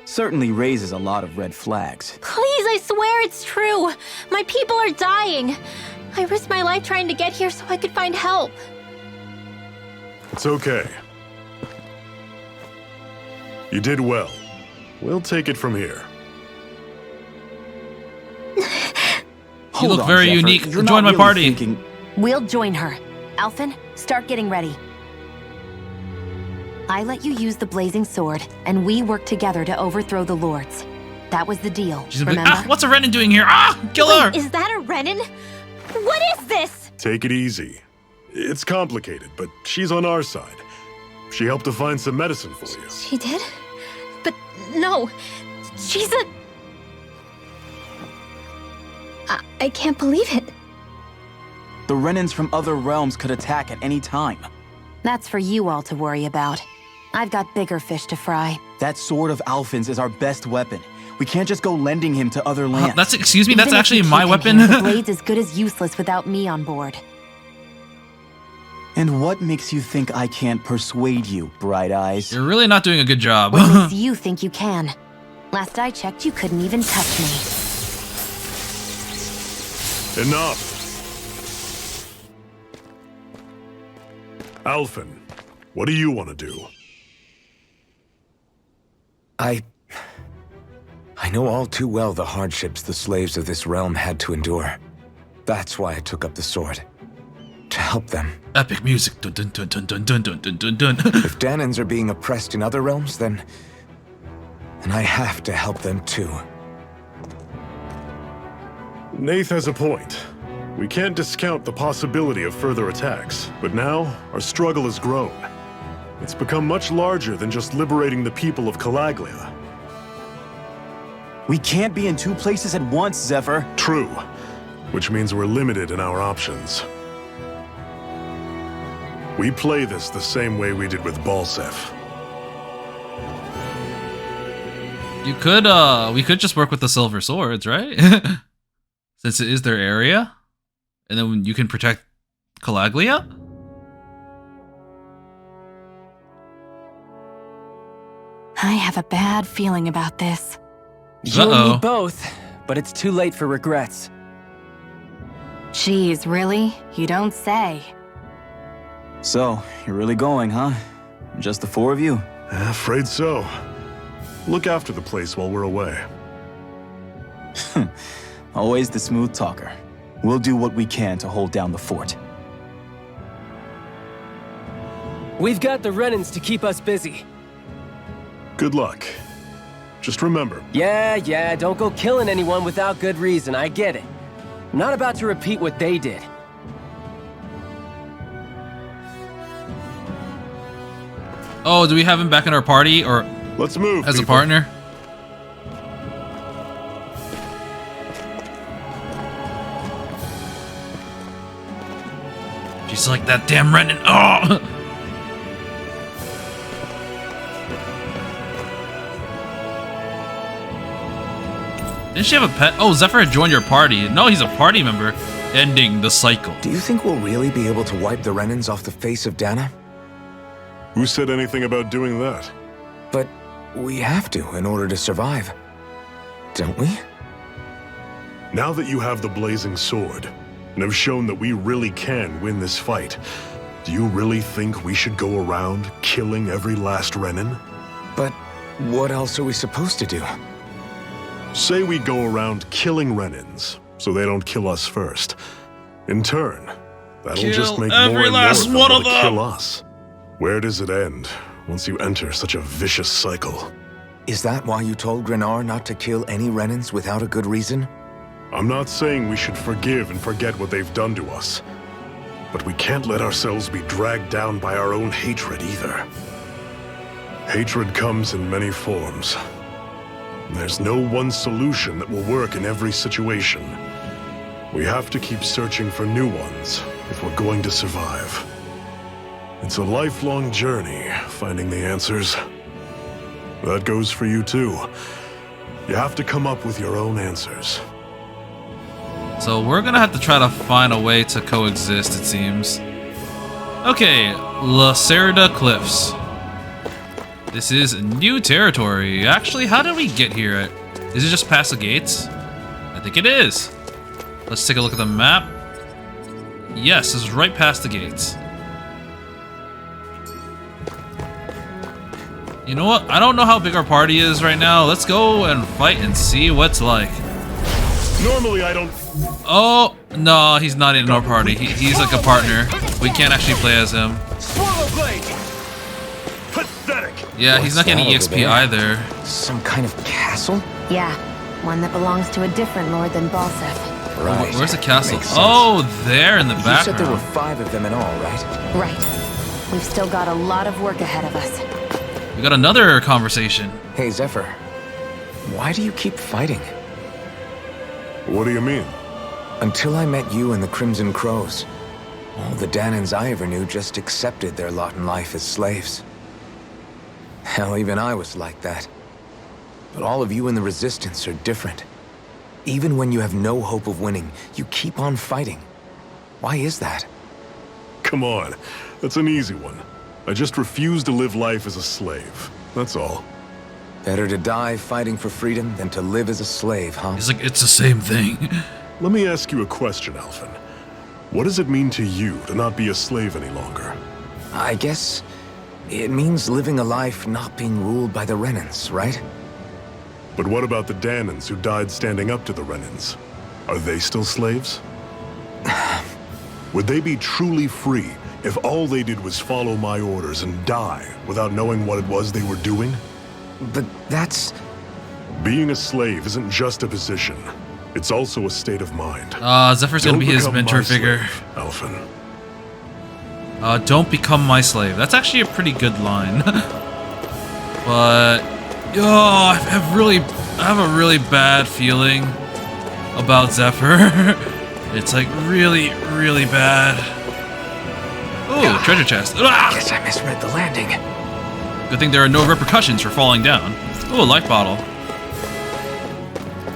Certainly raises a lot of red flags. Please, I swear it's true! My people are dying! I risked my life trying to get here so I could find help. It's okay. You did well. We'll take it from here. You look on, very Zephyr. unique. You're Join not my really party. thinking- We'll join her. Alphen, start getting ready. I let you use the blazing sword, and we worked together to overthrow the lords. That was the deal, remember? What's a Renan doing here? Kill her! Wait, is that a Renan? What is this? Take it easy. It's complicated, but she's on our side. She helped to find some medicine for you. She did? But no, she's a... I can't believe it. The Renans from other realms could attack at any time. That's for you all to worry about. I've got bigger fish to fry. That sword of Alphen's is our best weapon. We can't just go lending him to other lands. Excuse me, Even that's if actually we my keep him weapon. here, the blade's as good as useless without me on board. And what makes you think I can't persuade you, Bright Eyes? You're really not doing a good job. What makes you think you can? Last I checked, you couldn't even touch me. Enough! Alphen, what do you want to do? I know all too well the hardships the slaves of this realm had to endure. That's why I took up the sword. To help them. Epic music. Dun, dun, dun, dun, dun, dun, dun, dun, dun. If Dahnans are being oppressed in other realms, then I have to help them too. Nath has a point. We can't discount the possibility of further attacks, but now our struggle has grown. It's become much larger than just liberating the people of Calaglia. We can't be in two places at once, Zephyr. True, which means we're limited in our options. We play this the same way we did with Balsef. We could just work with the silver swords, right? Since it is their area, and then you can protect Calaglia. I have a bad feeling about this. You and me both, but it's too late for regrets. Jeez, really? You don't say. So, you're really going, huh? Just the four of you? Afraid so. Look after the place while we're away. Always the smooth talker. We'll do what we can to hold down the fort. We've got the Renans to keep us busy. Good luck. Just remember. Yeah, don't go killing anyone without good reason, I get it. I'm not about to repeat what they did. Oh, do we have him back in our party, or let's move as people. a partner? She's like, that damn Renan. Oh! Didn't she have a pet? Oh, Zephyr had joined your party. No, he's a party member. Ending the cycle. Do you think we'll really be able to wipe the Renans off the face of Dahna? Who said anything about doing that? But we have to in order to survive. Don't we? Now that you have the blazing sword, and have shown that we really can win this fight, do you really think we should go around killing every last Renan? But what else are we supposed to do? Say we go around killing Renans, so they don't kill us first. In turn, that'll just make more and more of them want to kill us. Where does it end once you enter such a vicious cycle? Is that why you told Grenar not to kill any Renans without a good reason? I'm not saying we should forgive and forget what they've done to us, but we can't let ourselves be dragged down by our own hatred either. Hatred comes in many forms. There's no one solution that will work in every situation. We have to keep searching for new ones if we're going to survive. It's a lifelong journey, finding the answers. That goes for you too. You have to come up with your own answers. So we're gonna have to try to find a way to coexist, it seems. Okay, Lacerda Cliffs. This is new territory. Actually, how did we get here? Is it just past the gates? I think it is. Let's take a look at the map. Yes, this is right past the gates. You know what? I don't know how big our party is right now. Let's go and fight and see what's like. Normally I don't... Oh, no, he's not in our party. He's like a partner. We can't actually play as him. Pathetic! Yeah, he's not getting What's that EXP over there? either. Some kind of castle? Yeah, one that belongs to a different lord than Balseth. Right. Where's the castle? Makes sense. Oh, there in the You background. said there were 5 of them in all, right? Right. We've still got a lot of work ahead of us. We got another conversation. Hey, Zephyr. Why do you keep fighting? What do you mean? Until I met you and the Crimson Crows, all the Dahnans I ever knew just accepted their lot in life as slaves. Hell, even I was like that. But all of you in the Resistance are different. Even when you have no hope of winning, you keep on fighting. Why is that? Come on, that's an easy one. I just refuse to live life as a slave. That's all. Better to die fighting for freedom than to live as a slave, huh? He's like, it's the same thing. Let me ask you a question, Alphen. What does it mean to you to not be a slave any longer? I guess it means living a life not being ruled by the Renans, right? But what about the Dahnans who died standing up to the Renans? Are they still slaves? Would they be truly free if all they did was follow my orders and die without knowing what it was they were doing? But that's... Being a slave isn't just a position. It's also a state of mind. Zephyr's gonna be his Don't become mentor my figure. slave, Alphen. Don't become my slave. That's actually a pretty good line. But I have a really bad feeling about Zephyr. It's like really, really bad. Oh, treasure chest. Ah! I guess I misread the landing. Good thing there are no repercussions for falling down. Oh, a life bottle.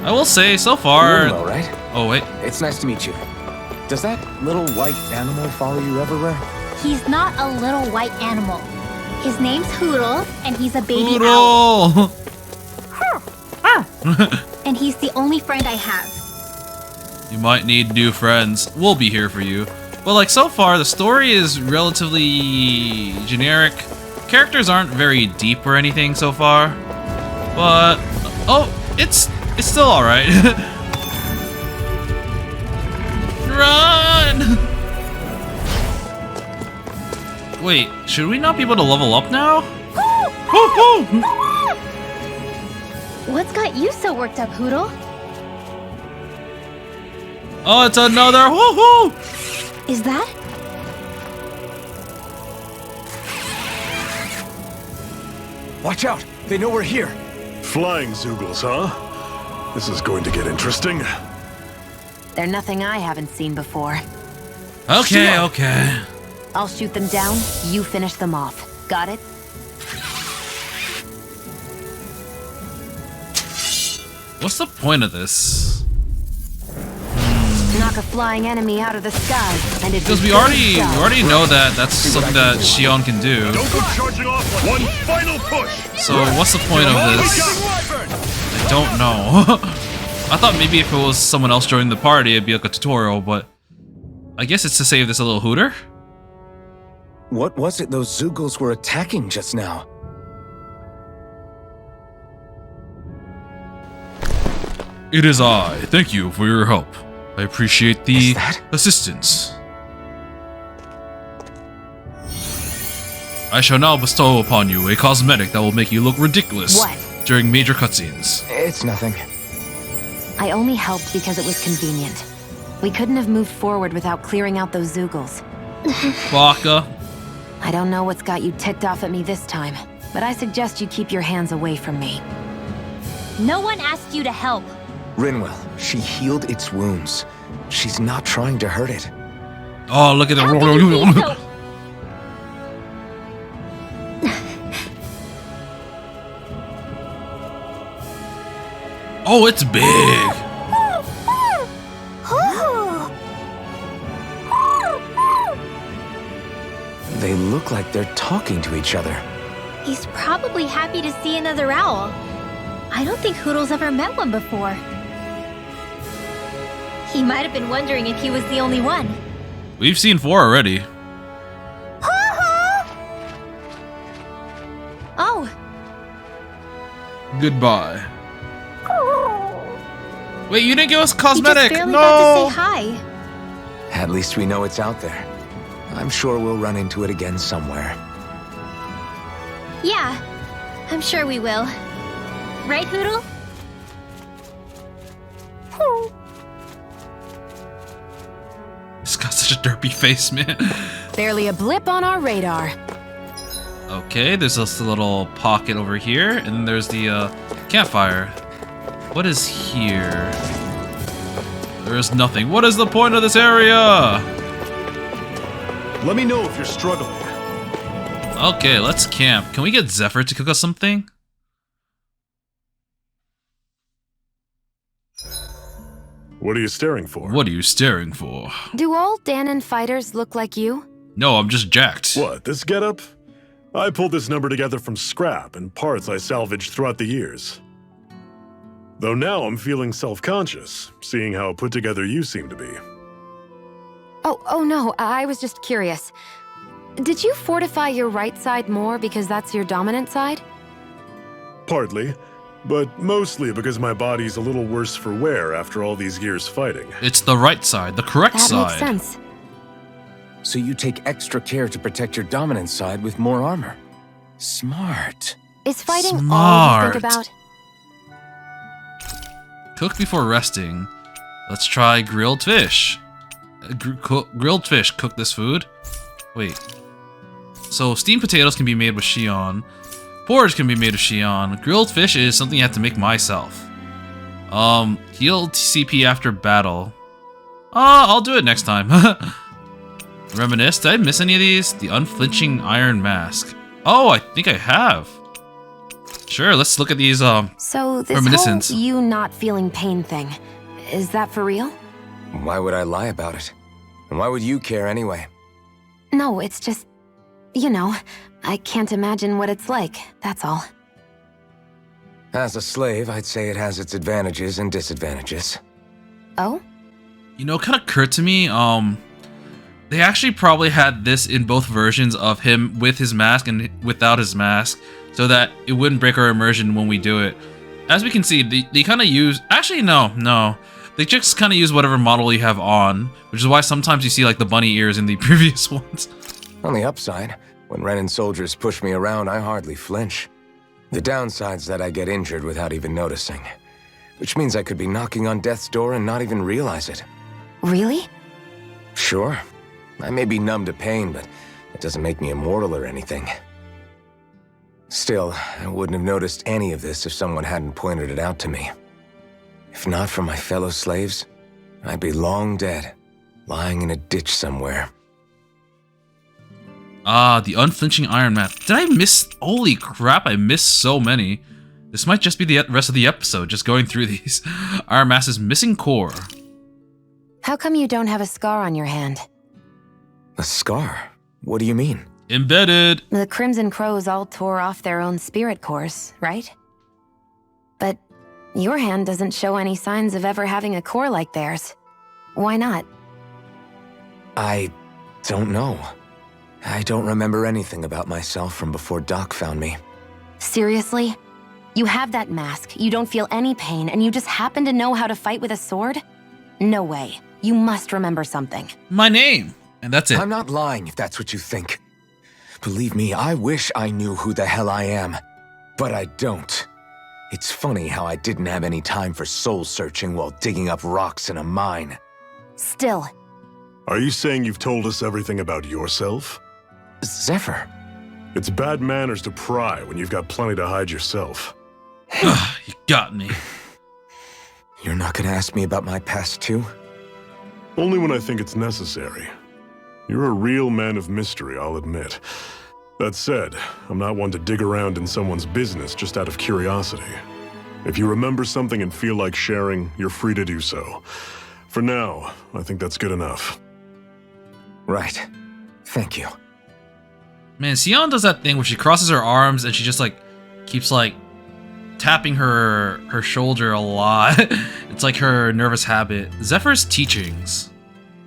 I will say, so far... Hello, right? Oh, wait. It's nice to meet you. Does that little white animal follow you everywhere? He's not a little white animal. His name's Hootle, and he's a baby owl. Hootle! And he's the only friend I have. You might need new friends. We'll be here for you. But like, so far, the story is relatively generic. Characters aren't very deep or anything so far. But, it's still alright. Run! Wait, should we not be able to level up now? What's got you so worked up, Hootle? Oh, it's another woohoo! Is that? Watch out! They know we're here! Flying Zoogles, huh? This is going to get interesting. They're nothing I haven't seen before. Okay, okay. I'll shoot them down, you finish them off. Got it? What's the point of this? Knock a flying enemy out of the sky, and it's Because we already know that that's something that Xion can do. Don't go charging off. One final push. So what's the point of this? I don't know. I thought maybe if it was someone else joining the party, it'd be like a tutorial, but I guess it's to save this little Hooter. What was it those Zoogles were attacking just now? It is I. Thank you for your help. I appreciate the Is that? assistance. I shall now bestow upon you a cosmetic that will make you look ridiculous What? during major cutscenes. It's nothing. I only helped because it was convenient. We couldn't have moved forward without clearing out those Zoogles. Baka. I don't know what's got you ticked off at me this time, but I suggest you keep your hands away from me. No one asked you to help. Rinwell, she healed its wounds. She's not trying to hurt it. Oh, look at How can you be the. so... Oh, it's big. They look like they're talking to each other. He's probably happy to see another owl. I don't think Hootle's ever met one before. He might have been wondering if he was the only one. We've seen 4 already. Oh, Goodbye. Wait, you didn't give us he cosmetic. just barely No. got to say hi. At least we know it's out there. I'm sure we'll run into it again somewhere. Yeah, I'm sure we will. Right, Hootle? He's got such a derpy face, man. Barely a blip on our radar. Okay, there's this little pocket over here, and then there's the campfire. What is here? There is nothing. What is the point of this area? Let me know if you're struggling. Okay, let's camp. Can we get Zephyr to cook us something? What are you staring for? What are you staring for? Do all Dahnan fighters look like you? No, I'm just jacked. What, this getup? I pulled this number together from scrap and parts I salvaged throughout the years. Though now I'm feeling self-conscious, seeing how put together you seem to be. Oh no, I was just curious. Did you fortify your right side more because that's your dominant side? Partly, but mostly because my body's a little worse for wear after all these years fighting. It's the right side, the correct That side. makes sense. So you take extra care to protect your dominant side with more armor. Smart. Is fighting all you Smart. think about? Cook before resting. Let's try grilled fish. Grilled fish. Cook this food. Wait. So steamed potatoes can be made with Shion. Porridge can be made with Shion. Grilled fish is something you have to make myself. Heal CP after battle. I'll do it next time. Reminisce. Did I miss any of these? The unflinching iron mask. Oh, I think I have. Sure, let's look at these, So this reminiscence. whole you not feeling pain thing, is that for real? Why would I lie about it? And why would you care anyway? No, it's just, you know, I can't imagine what it's like, that's all. As a slave, I'd say it has its advantages and disadvantages. Oh? You know, it kind of occurred to me, they actually probably had this in both versions of him with his mask and without his mask, so that it wouldn't break our immersion when we do it. As we can see, they kind of use... Actually, no. They just kind of use whatever model you have on, which is why sometimes you see, like, the bunny ears in the previous ones. On the upside, when Renan soldiers push me around, I hardly flinch. The downside's that I get injured without even noticing. Which means I could be knocking on death's door and not even realize it. Really? Sure. I may be numb to pain, but it doesn't make me immortal or anything. Still, I wouldn't have noticed any of this if someone hadn't pointed it out to me. If not for my fellow slaves, I'd be long dead, lying in a ditch somewhere. The unflinching iron mask. Did I miss... Holy crap, I missed so many. This might just be the rest of the episode, just going through these. Iron mask's missing core. How come you don't have a scar on your hand? A scar? What do you mean? Embedded. The Crimson Crows all tore off their own spirit cores, right? But your hand doesn't show any signs of ever having a core like theirs. Why not? I don't know. I don't remember anything about myself from before Doc found me. Seriously? You have that mask, you don't feel any pain, and you just happen to know how to fight with a sword? No way. You must remember something. My name. And that's it. I'm not lying if that's what you think. Believe me, I wish I knew who the hell I am. But I don't. It's funny how I didn't have any time for soul-searching while digging up rocks in a mine. Still. Are you saying you've told us everything about yourself? Zephyr. It's bad manners to pry when you've got plenty to hide yourself. You got me. You're not gonna ask me about my past too? Only when I think it's necessary. You're a real man of mystery, I'll admit. That said, I'm not one to dig around in someone's business just out of curiosity. If you remember something and feel like sharing, you're free to do so. For now, I think that's good enough. Right. Thank you. Man, Sion does that thing where she crosses her arms and she just, like, keeps, like, tapping her shoulder a lot. It's like her nervous habit. Zephyr's teachings.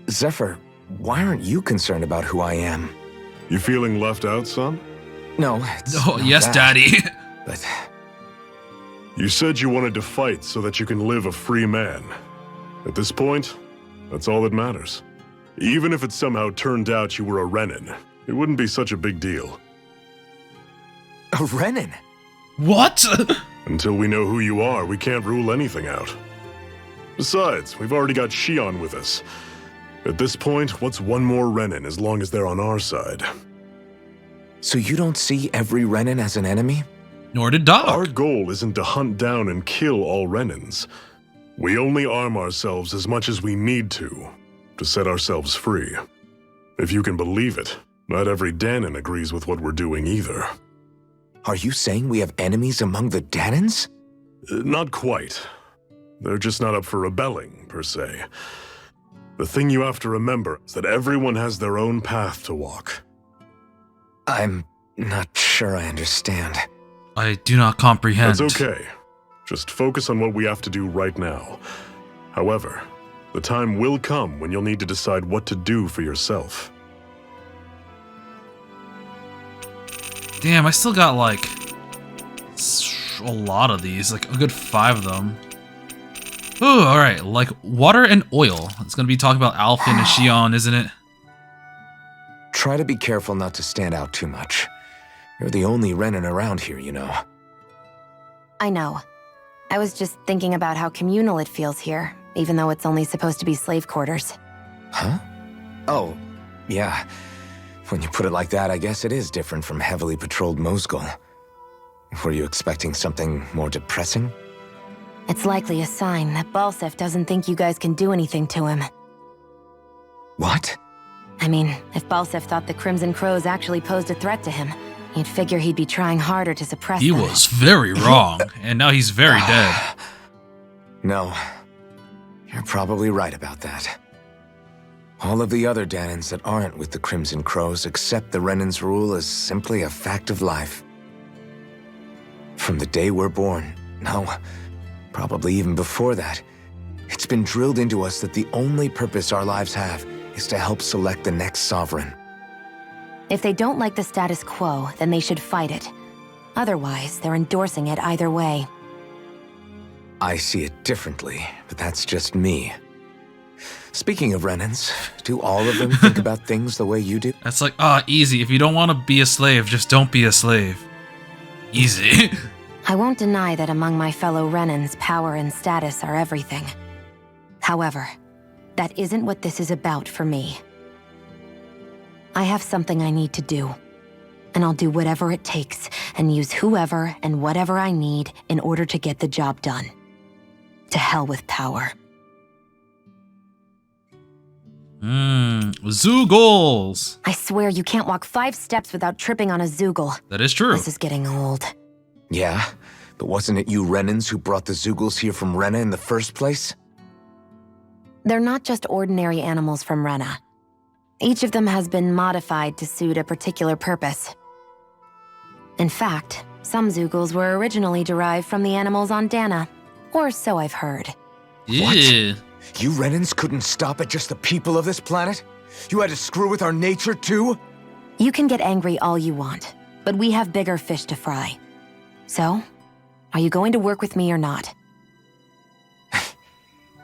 Zephyr, why aren't you concerned about who I am? You feeling left out, son? No, it's Oh, not yes, that, Daddy. But You said you wanted to fight so that you can live a free man. At this point, that's all that matters. Even if it somehow turned out you were a Renan, it wouldn't be such a big deal. A Renan? What? Until we know who you are, we can't rule anything out. Besides, we've already got Shion with us. At this point, what's one more Renan as long as they're on our side? So you don't see every Renan as an enemy? Nor did Doc. Our goal isn't to hunt down and kill all Renans. We only arm ourselves as much as we need to set ourselves free. If you can believe it, not every Dahnan agrees with what we're doing either. Are you saying we have enemies among the Dahnans? Not quite. They're just not up for rebelling, per se. The thing you have to remember is that everyone has their own path to walk. I'm not sure I understand. I do not comprehend. That's okay. Just focus on what we have to do right now. However, the time will come when you'll need to decide what to do for yourself. Damn, I still got like a lot of these, like a good 5 of them. Ooh, alright, like water and oil. It's gonna be talking about Alphen and Shion, isn't it? Try to be careful not to stand out too much. You're the only Renan around here, you know. I know. I was just thinking about how communal it feels here, even though it's only supposed to be slave quarters. Huh? Oh, yeah. When you put it like that, I guess it is different from heavily patrolled Mosgul. Were you expecting something more depressing? It's likely a sign that Balsef doesn't think you guys can do anything to him. What? I mean, if Balsef thought the Crimson Crows actually posed a threat to him, you'd figure he'd be trying harder to suppress He them. was very wrong, and now he's very dead. No. You're probably right about that. All of the other Dahnans that aren't with the Crimson Crows accept the Renan's rule as simply a fact of life. From the day we're born, no, probably even before that, it's been drilled into us that the only purpose our lives have is to help select the next sovereign. If they don't like the status quo, then they should fight it. Otherwise, they're endorsing it either way. I see it differently, but that's just me. Speaking of Renans, do all of them think about things the way you do? That's like, easy. If you don't want to be a slave, just don't be a slave. Easy. I won't deny that among my fellow Renans, power and status are everything. However, that isn't what this is about for me. I have something I need to do, and I'll do whatever it takes and use whoever and whatever I need in order to get the job done. To hell with power. Zoogles! I swear you can't walk 5 steps without tripping on a Zoogle. That is true. This is getting old. Yeah, but wasn't it you Renans who brought the Zoogles here from Rena in the first place? They're not just ordinary animals from Rena. Each of them has been modified to suit a particular purpose. In fact, some Zoogles were originally derived from the animals on Dahna, or so I've heard. Yeah. What? You Renans couldn't stop at just the people of this planet? You had to screw with our nature too? You can get angry all you want, but we have bigger fish to fry. So, are you going to work with me or not?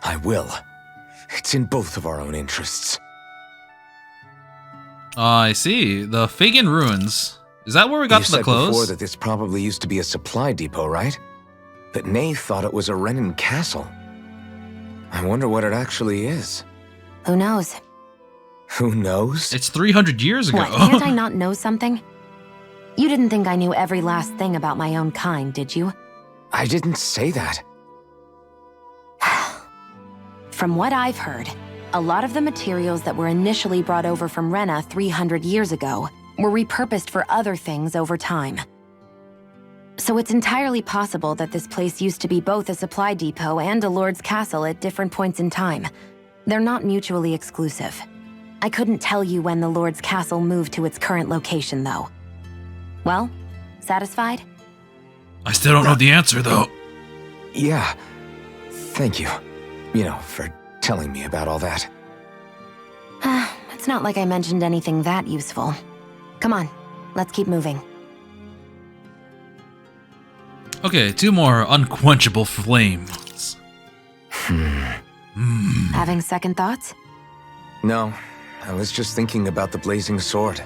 I will. It's in both of our own interests. I see. The Fagan Ruins. Is that where we got You to the said before clothes? that this probably used to be a supply depot, right? But Nay thought it was a Renan castle. I wonder what it actually is. Who knows? Who knows? It's 300 years ago. What, can't I not know something? You didn't think I knew every last thing about my own kind, did you? I didn't say that. From what I've heard, a lot of the materials that were initially brought over from Rena 300 years ago were repurposed for other things over time. So it's entirely possible that this place used to be both a supply depot and a lord's castle at different points in time. They're not mutually exclusive. I couldn't tell you when the lord's castle moved to its current location, though. Well, satisfied? I still don't know the answer, though. Yeah. Thank you. You know, for telling me about all that. It's not like I mentioned anything that useful. Come on, let's keep moving. Okay, 2 more unquenchable flames. Having second thoughts? No, I was just thinking about the blazing sword.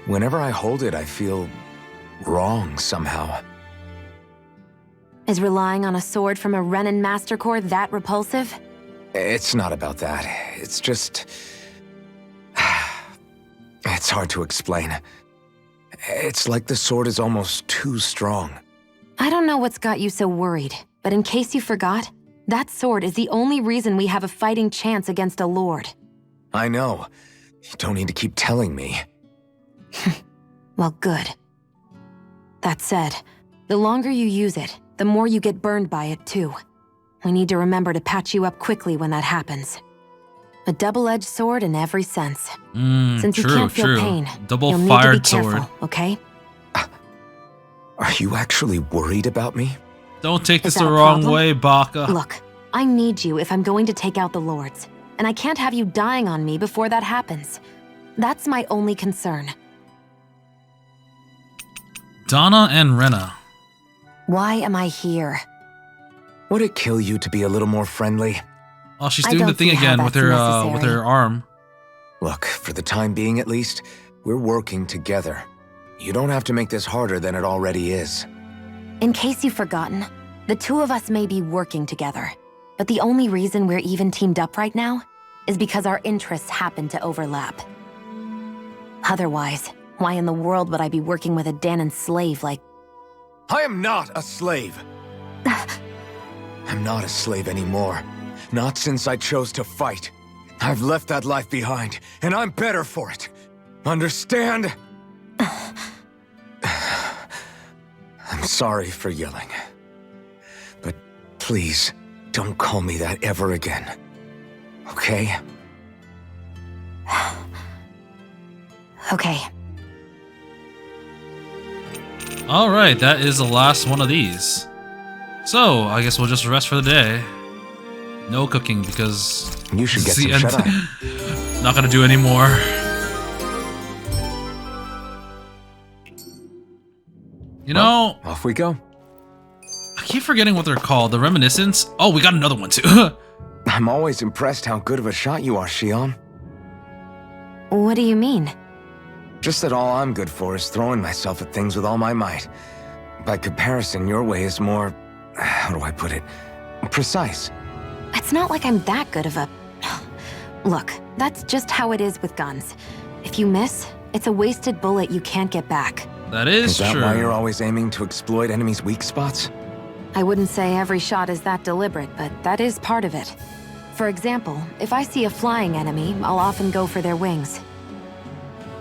Whenever I hold it, I feel wrong somehow. Is relying on a sword from a Renan Master Core that repulsive? It's not about that. It's just... It's hard to explain. It's like the sword is almost too strong. I don't know what's got you so worried, but in case you forgot, that sword is the only reason we have a fighting chance against a lord. I know. You don't need to keep telling me. Well, good. That said, the longer you use it, the more you get burned by it too. We need to remember to patch you up quickly when that happens. A double-edged sword in every sense. Since you can't feel pain, you'll need to be careful, okay? Are you actually worried about me? Don't take this the wrong way, Baka. Look, I need you if I'm going to take out the lords, and I can't have you dying on me before that happens. That's my only concern. Dahna and Rena. Why am I here? Would it kill you to be a little more friendly? Oh, she's doing the thing again with her arm. Look, for the time being at least, we're working together. You don't have to make this harder than it already is. In case you've forgotten, the two of us may be working together, but the only reason we're even teamed up right now is because our interests happen to overlap. Otherwise, why in the world would I be working with a Dahnan slave like... I am not a slave! I'm not a slave anymore. Not since I chose to fight. I've left that life behind, and I'm better for it. Understand? I'm sorry for yelling. But please, don't call me that ever again. Okay? Okay. Alright, that is the last one of these. So, I guess we'll just rest for the day. No cooking because... You should get some shut-eye. Not gonna do any more. You know... Off we go. I keep forgetting what they're called. The Reminiscence? Oh, we got another one too. I'm always impressed how good of a shot you are, Shion. What do you mean? Just that all I'm good for is throwing myself at things with all my might. By comparison, your way is more... How do I put it? Precise. It's not like I'm that good of a... Look, that's just how it is with guns. If you miss, it's a wasted bullet you can't get back. That is true. Is that why you're always aiming to exploit enemies' weak spots? I wouldn't say every shot is that deliberate, but that is part of it. For example, if I see a flying enemy, I'll often go for their wings.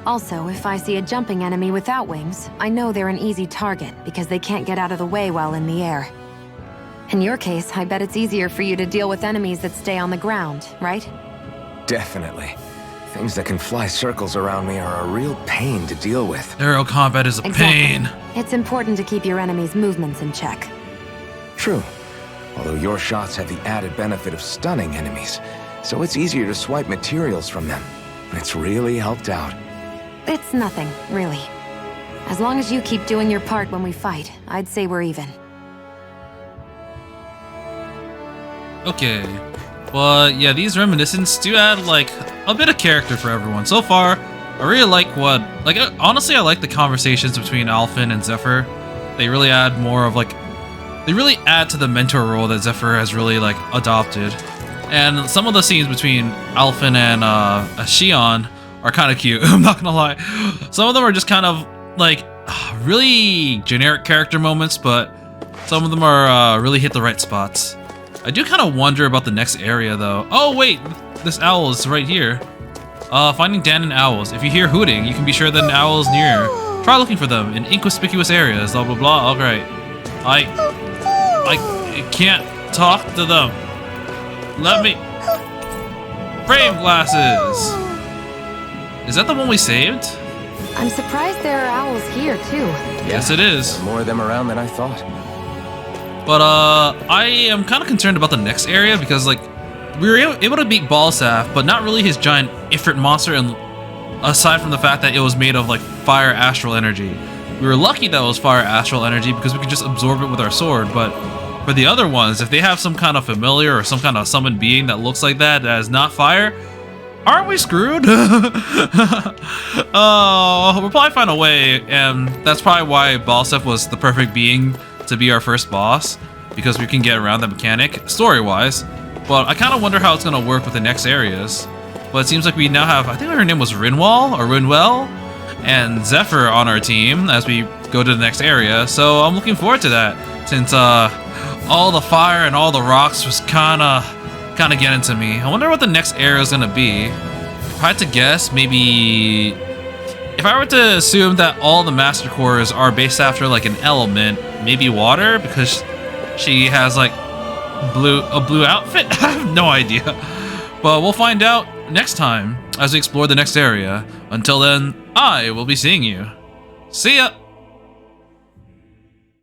Also, if I see a jumping enemy without wings, I know they're an easy target because they can't get out of the way while in the air. In your case, I bet it's easier for you to deal with enemies that stay on the ground, right? Definitely. Things that can fly circles around me are a real pain to deal with. Aerial combat is a pain. It's important to keep your enemy's movements in check. True. Although your shots have the added benefit of stunning enemies, so it's easier to swipe materials from them. It's really helped out. It's nothing, really. As long as you keep doing your part when we fight, I'd say we're even. Okay. Well, yeah, these Reminiscence do add, like, a bit of character for everyone. So far, I really like what... Like, honestly, I like the conversations between Alphen and Zephyr. They really add more of, like... They really add to the mentor role that Zephyr has really, like, adopted. And some of the scenes between Alphen and Shion are kind of cute, I'm not gonna lie. Some of them are just kind of, like, really generic character moments, but some of them are really hit the right spots. I do kind of wonder about the next area, though. Oh, wait! This owl is right here. Finding Dahnan owls. If you hear hooting, you can be sure that an owl is near. Try looking for them in inconspicuous areas, blah blah blah. Alright. I can't talk to them. Let me... Frame glasses! Is that the one we saved? I'm surprised there are owls here, too. Yes, it is. There are more of them around than I thought. But, I am kind of concerned about the next area because, like, we were able to beat Balsaf, but not really his giant Ifrit monster, and aside from the fact that it was made of, like, fire astral energy. We were lucky that it was fire astral energy because we could just absorb it with our sword, but for the other ones, if they have some kind of familiar or some kind of summoned being that looks like that is not fire, Aren't we screwed? Oh, we'll probably find a way, and that's probably why Balsef was the perfect being to be our first boss, because we can get around the mechanic, story-wise. But I kind of wonder how it's going to work with the next areas. But it seems like we now have, I think her name was Rinwell, or Rinwell, and Zephyr on our team as we go to the next area. So I'm looking forward to that, since all the fire and all the rocks was kind of getting to me. I wonder what the next area is gonna be. If I had to guess, maybe if I were to assume that all the master cores are based after like an element, maybe water, because she has like a blue outfit. I have no idea, but we'll find out next time as we explore the next area. Until then, I will be seeing you. See ya.